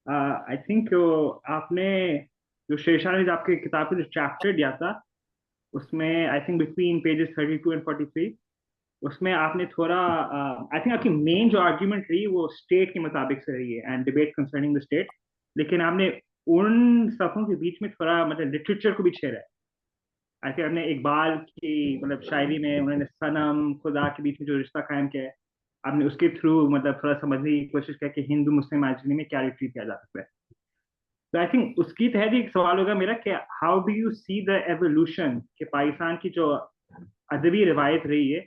Speaker 4: آئی تھنک آپ نے جو شیرشاہ نے آپ کی کتاب کا جو چیپٹر دیا تھا اس میں I think between pages 32 and 43 اس میں آپ نے تھوڑا آئی تھنک آپ کی مین جو آرگیومنٹ رہی وہ اسٹیٹ کے مطابق سے رہی ہے and debate concerning the state لیکن آپ نے ان صفوں کے بیچ میں تھوڑا مطلب لٹریچر کو بھی چھیڑا ہے. آئی تھنک آپ نے اقبال کی مطلب شاعری میں انہوں نے صنم خدا کے بیچ میں جو رشتہ قائم کیا ہے آپ نے اس کے تھرو مطلب تھوڑا سمجھنے کی کوشش کیا کہ ہندو مسلم معاشرے میں کیا ریٹریٹ کیا جا سکتا ہے. تو آئی تھنک اس کی تحت ایک سوال ہوگا میرا کہ how do you see the evolution کہ پاکستان کی جو ادبی روایت رہی ہے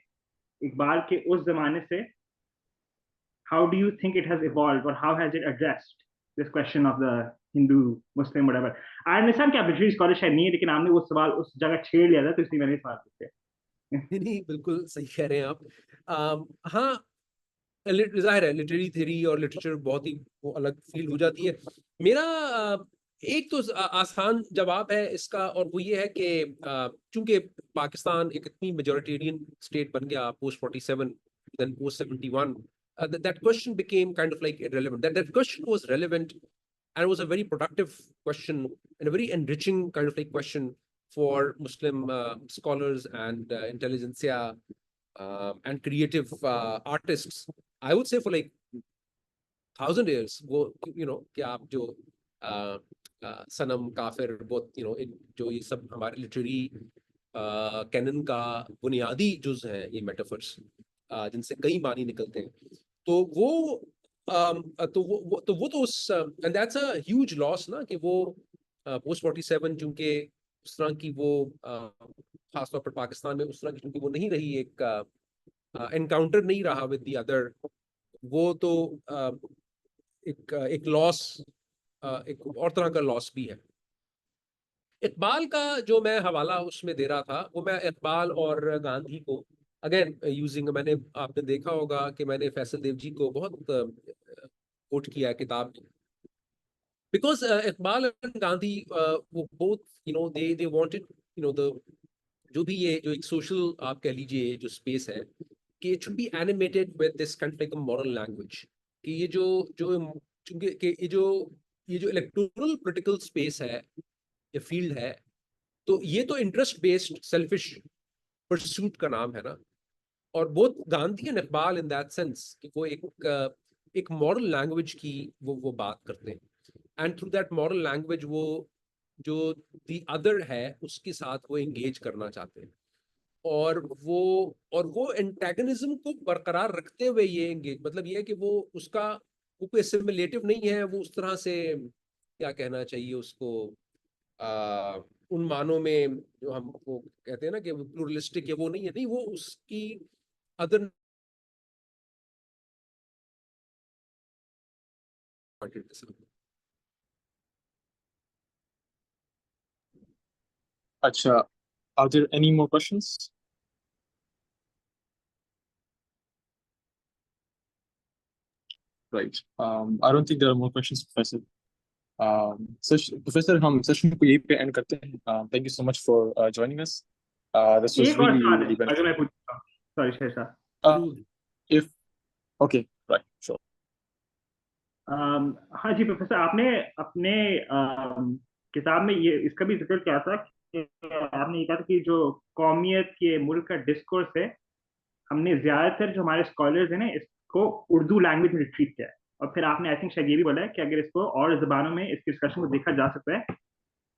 Speaker 4: اقبال کے اس زمانے سے how do you think it has evolved اور how has it addressed this question of the Hindu Muslim whatever ایور. آئی انڈرسٹینڈ کہ آپ لٹریری اسکالر شاید نہیں ہے لیکن آپ نے وہ سوال اس جگہ چھیڑ لیا تھا تو اس لیے میں نے سوال پوچھا.
Speaker 2: نہیں بالکل صحیح کہہ رہے ہیں آپ. ہاں ظاہر ہے لٹریری تھیوری اور لٹریچر بہت ہی وہ الگ فیلڈ ہو جاتی ہے. میرا ایک تو آسان جواب ہے اس کا اور وہ یہ ہے کہ چونکہ پاکستان ایک اتنی میجورٹیرین اسٹیٹ بن گیا post 47 then post 71 that question became kind of like irrelevant. That question was relevant and it was a very productive question and a very enriching kind of like question for Muslim scholars and intelligentsia and creative artists. I would say for like 1,000 years وہ you know کہ آپ جو صنم کافر بہت you know جو یہ سب ہمارے literary Canon کا بنیادی جز ہیں یہ میٹافرس جن سے کئی معنی نکلتے ہیں تو وہ تو اس and that's a huge loss نا کہ وہ post 47 چونکہ اس طرح کی وہ خاص طور پر پاکستان میں اس طرح کی چونکہ وہ نہیں رہی ایک انکاؤنٹر نہیں رہا with the other وہ تو ایک لاس ایک اور طرح کا لاس بھی ہے. اقبال کا جو میں حوالہ اس میں دے رہا تھا وہ میں اقبال اور گاندھی کو اگین یوزنگ میں نے آپ نے دیکھا ہوگا کہ میں نے فیصل دیو جی کو بہت کوٹ کیا کتاب بیکاز اقبال اینڈ گاندھی وہ both you know they wanted you know the جو بھی یہ جو ایک سوشل آپ کہہ لیجیے جو اسپیس ہے کہ it should be animated with this kind of like a moral language کہ یہ جو چونکہ کہ یہ جو الیکٹورل پولیٹیکل اسپیس ہے یہ فیلڈ ہے تو یہ تو انٹرسٹ بیسڈ سیلفش پرسوٹ کا نام ہے نا اور both Gandhi and Iqbal in that sense کہ وہ ایک مورل لینگویج کی وہ بات کرتے ہیں and through that moral language وہ جو دی ادر ہے اس کے ساتھ وہ انگیج کرنا چاہتے ہیں، اور وہ انٹیگنزم کو برقرار رکھتے ہوئے یہ انگیج، مطلب یہ ہے کہ وہ اس کا وہ کوئی اسیمیلیٹو نہیں ہے، وہ اس طرح سے کیا کہنا چاہیے اس کو ان معنوں میں جو ہم وہ کہتے ہیں نا کہ وہ پلورلسٹک ہے، وہ نہیں ہے، نہیں وہ اس کی ادر
Speaker 1: اچھا, are there any more questions? Right. I don't think there are more questions, Professor. Professor, ہم سیشن کو یہی پہ اینڈ کرتے ہیں. Thank you so much for joining us. This was
Speaker 4: ایک اور
Speaker 1: really,
Speaker 4: سوال ہے
Speaker 1: really
Speaker 4: اگر میں
Speaker 1: beneficial.
Speaker 4: پوچھتا ہوں, سوری شیر صاحب.
Speaker 1: If okay, right, sure.
Speaker 4: ہاں جی پروفیسر, آپ نے اپنے کتاب میں یہ اس کا بھی ذکر کیا تھا کہ آپ نے یہ کہا تھا کہ جو قومیت کے ملک کا ڈسکورس ہے, ہم نے زیادہ تر جو ہمارے اسکالرز ہیں نا اس کو اردو لینگویج میں ٹریٹ کیا ہے, اور پھر آپ نے آئی تھنک شاید یہ بھی بولا ہے کہ اگر اس کو اور زبانوں میں اس کے ڈسکشن کو دیکھا جا سکتا ہے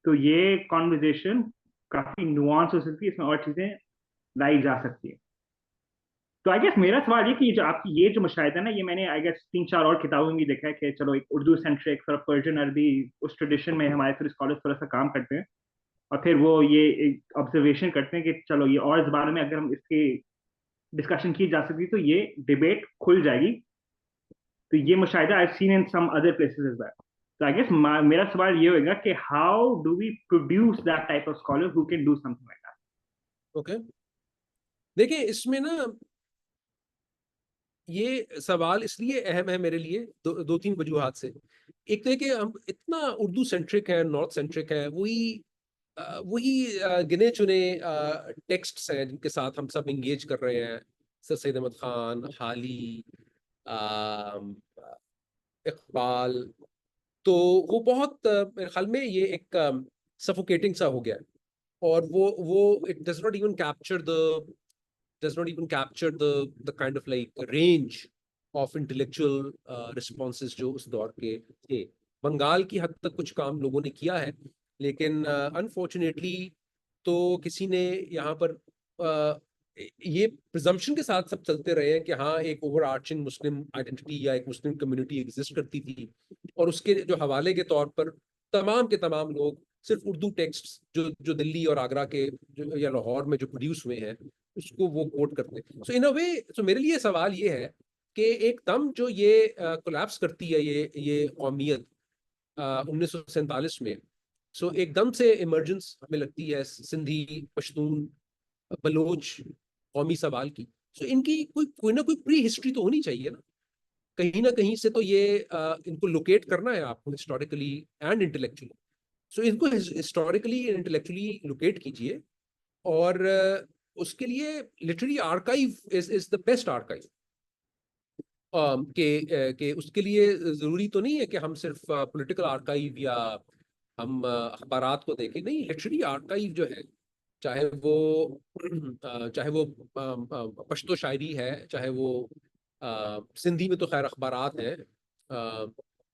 Speaker 4: تو یہ کانورزیشن کافی نوانس ہو سکتی ہے, اس میں اور چیزیں لائی جا سکتی ہے. تو آئی گیس میرا سوال یہ کہ جو آپ کی یہ جو مشاہدہ ہے نا, یہ میں نے آئی گیس 3-4 اور کتابوں میں بھی دیکھا ہے کہ چلو ایک اردو سینٹرک تھوڑا پرشین عربی اس ٹریڈیشن میں ہمارے پھر اسکالرز تھوڑا سا کام کرتے ہیں, اور پھر وہ یہ ایک آبزرویشن کرتے ہیں کہ چلو یہ اور زبانوں میں اگر ہم اس کی ڈسکشن کی جا سکتی تو یہ ڈبیٹ کھل جائے گی. تو یہ مشاہدہ I seen in some other places is that. تو آئی گیس میرا سوال یہ ہوگا کہ how do we produce that type of scholar who can do something like that.
Speaker 2: Okay, دیکھیں اس میں نا یہ سوال اس لیے اہم ہے میرے لیے دو تین وجوہات سے. ایک تو ہے کہ ہم اتنا اردو سینٹرک ہے, نارتھ سینٹرک ہے, وہی گنے چنے ٹیکسٹس ہیں جن کے ساتھ ہم سب انگیج کر رہے ہیں, سر سید احمد خان, حالی, اقبال. تو وہ بہت میرے خیال میں یہ ایک سفوکیٹنگ سا ہو گیا ہے, اور وہ it does not even capture the kind of like range of intellectual responses جو اس دور کے تھے. بنگال کی حد تک کچھ کام لوگوں نے کیا ہے, لیکن انفارچونیٹلی تو کسی نے یہاں پر یہ پرزمپشن کے ساتھ سب چلتے رہے ہیں کہ ہاں ایک اوور آرچنگ مسلم آئیڈینٹی یا ایک مسلم کمیونٹی ایگزسٹ کرتی تھی, اور اس کے جو حوالے کے طور پر تمام کے تمام لوگ صرف اردو ٹیکسٹ جو دلی اور آگرہ کے یا لاہور میں جو پروڈیوس ہوئے ہیں اس کو وہ کوٹ کرتے ہیں. سو ان اے وے سو میرے لیے سوال یہ ہے کہ ایک دم جو یہ کولیپس کرتی ہے یہ قومیت 1947 میں, سو ایک دم سے ایمرجنس ہمیں لگتی ہے سندھی, پشتون, بلوچ قومی سوال کی. سو ان کی کوئی نہ کوئی پری ہسٹری تو ہونی چاہیے نا, کہیں نہ کہیں سے تو یہ ان کو لوکیٹ کرنا ہے آپ کو ہسٹوریکلی اینڈ انٹلیکچولی. سو ان کو ہسٹوریکلی اینڈ انٹلیکچولی لوکیٹ کیجیے, اور اس کے لیے literary archive is the best archive. کہ اس کے لیے ضروری تو نہیں ہے کہ ہم صرف پولیٹیکل آرکائیو یا ہم اخبارات کو دیکھیں, نہیں, لٹریری آرکائیو جو ہے چاہے وہ پشتو شاعری ہے, چاہے وہ سندھی میں تو خیر اخبارات ہیں,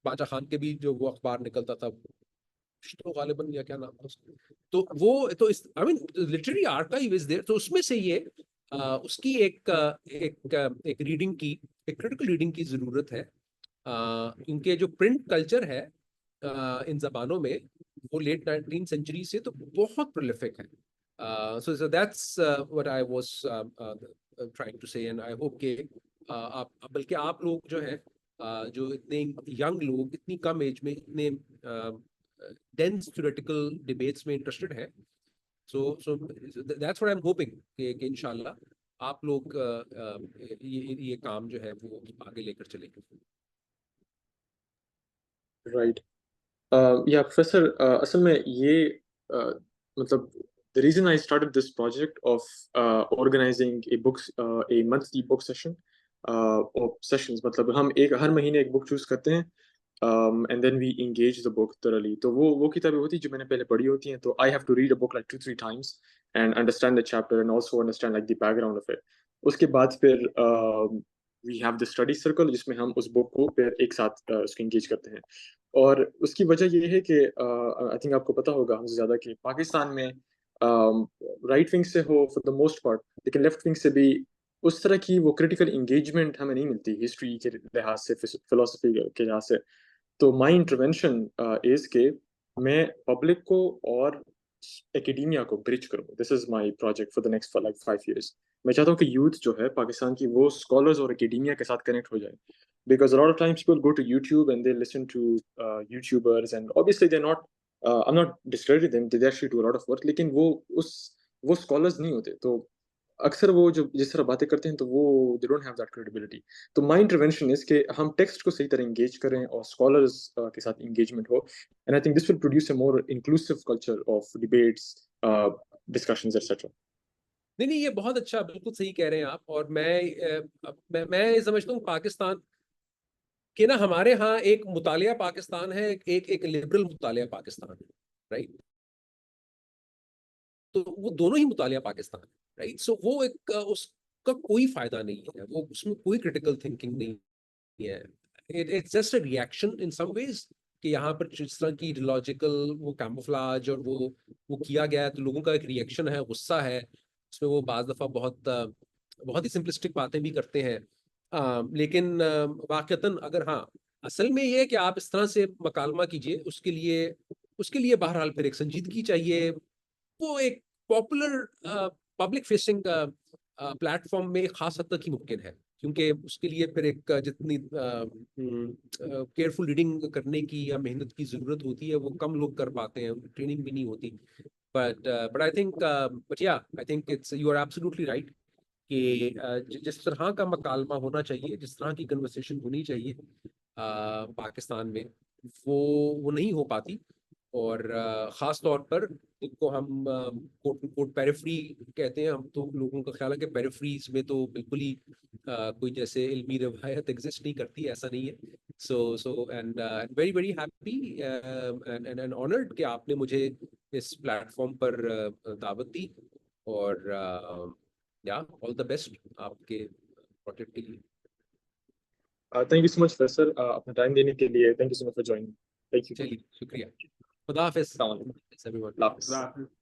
Speaker 2: باچا خان کے بھی جو وہ اخبار نکلتا تھا غالباً یا کیا نام تھا اس کا, تو وہ تو آئی مین لٹریری آرکائیو از دیئر. تو اس میں سے یہ اس کی ایک ریڈنگ کی, ایک کریٹیکل ریڈنگ کی ضرورت ہے, کیونکہ جو پرنٹ کلچر ہے ان زبانوں میں وہ لیٹ 19th سینچری سے تو بہت پرولیفک ہے. So that's what I was trying to say, and I hope کہ بلکہ آپ لوگ جو ہے جو اتنے ینگ لوگ اتنی کم ایج میں اتنے dense theoretical debates میں interested ہیں, so that's what I'm hoping کہ انشاءاللہ آپ لوگ یہ کام جو ہے وہ آگے لے کر چلیں گے.
Speaker 1: Right. Yeah, Professor, اصل میں یہ مطلب the reason I started this project of organizing a monthly book session or sessions, مطلب ہم ہر مہینے ایک بک چوز کرتے ہیں and then we engage the book thoroughly. تو وہ کتابیں ہوتی ہیں جو میں نے پہلے پڑھی ہوتی ہیں, تو I have to read a book like 2-3 times and understand the chapter and also understand like the background of it. اس کے بعد پھر we have the study circle جس میں ہم اس بک کو پھر ایک ساتھ اس کو انگیج کرتے ہیں. اور اس کی وجہ یہ ہے کہ آئی تھنک آپ کو پتہ ہوگا ہم سے زیادہ کہ پاکستان میں رائٹ ونگ سے ہو فار دا موسٹ پارٹ، لیکن لیفٹ ونگ سے بھی اس طرح کی وہ کریٹیکل انگیجمنٹ ہمیں نہیں ملتی ہسٹری کے لحاظ سے، فلاسفی کے لحاظ سے. تو مائی انٹروینشن از کہ میں پبلک کو اور اکیڈیمیا کو برج کروں. This is my project for the next like 5 years. میں چاہتا ہوں کہ یوتھ جو ہے پاکستان کی وہ اسکالرز اور اکیڈیمیا کے ساتھ کنیکٹ ہو جائے. Because a lot of times people go to YouTube and they listen to YouTubers, and obviously they're not, I'm not discrediting them, they actually do a lot of work, لیکن وہ scholars نہیں ہوتے. تو اکثر وہ جو جس طرح باتیں کرتے ہیں تو وہ they don't have that credibility. تو my intervention is کہ ہم ٹیکسٹ کو صحیح طرح انگیج کریں اور scholars کے ساتھ engagement who, and I think this will produce a more inclusive culture of debates, discussions, etc.
Speaker 2: نہیں یہ بہت اچھا، بالکل صحیح کہہ رہے ہیں آپ. اور میں سمجھتا ہوں پاکستان کہ نا ہمارے ہاں ایک مطالعہ پاکستان ہے، ایک لبرل مطالعہ پاکستان ہے، رائٹ. تو وہ دونوں ہی مطالعہ پاکستان ہے، رائٹ. سو وہ ایک اس کا کوئی فائدہ نہیں ہے، وہ اس میں کوئی کریٹیکل تھنکنگ نہیں ہے. اٹس جسٹ اے ریئیکشن ان سم ویز کہ یہاں پر جس طرح کی لاجیکل وہ کیموفلاج اور وہ کیا گیا ہے، تو لوگوں کا ایک ریئیکشن ہے، غصہ ہے اس میں. وہ بعض دفعہ بہت ہی سمپلسٹک باتیں بھی کرتے ہیں. لیکن واقعتاً اگر ہاں اصل میں یہ ہے کہ آپ اس طرح سے مکالمہ کیجئے، اس کے لیے بہرحال پھر ایک سنجیدگی چاہیے. وہ ایک popular public facing plate form میں ایک خاص حد تک ہی ممکن ہے، کیونکہ اس کے لیے پھر ایک جتنی کیئرفل ریڈنگ کرنے کی یا محنت کی ضرورت ہوتی ہے وہ کم لوگ کر پاتے ہیں، ٹریننگ بھی نہیں ہوتی. But I think I think you are absolutely right کہ جس طرح کا مکالمہ ہونا چاہیے، جس طرح کی کنورسیشن ہونی چاہیے پاکستان میں، وہ نہیں ہو پاتی. اور خاص طور پر ان کو ہم کوٹ پیریفری کہتے ہیں. ہم تو لوگوں کا خیال ہے کہ پیریفریز میں تو بالکل ہی کوئی جیسے علمی روایت ایگزسٹ نہیں کرتی، ایسا نہیں ہے. So and very very happy and honoured کہ آپ نے مجھے اس پلیٹ فارم پر دعوت دی. اور آل دا بیسٹ آپ کے پروجیکٹ کے لیے.
Speaker 1: تھینک یو سو مچ سر اپنا ٹائم دینے کے لیے. Thank you so much for joining. Thank you.
Speaker 2: چلیے شکریہ. خدا حافظ.
Speaker 1: السلام علیکم.
Speaker 2: everyone.
Speaker 1: اللہ حافظ.
Speaker 4: اللہ حافظ.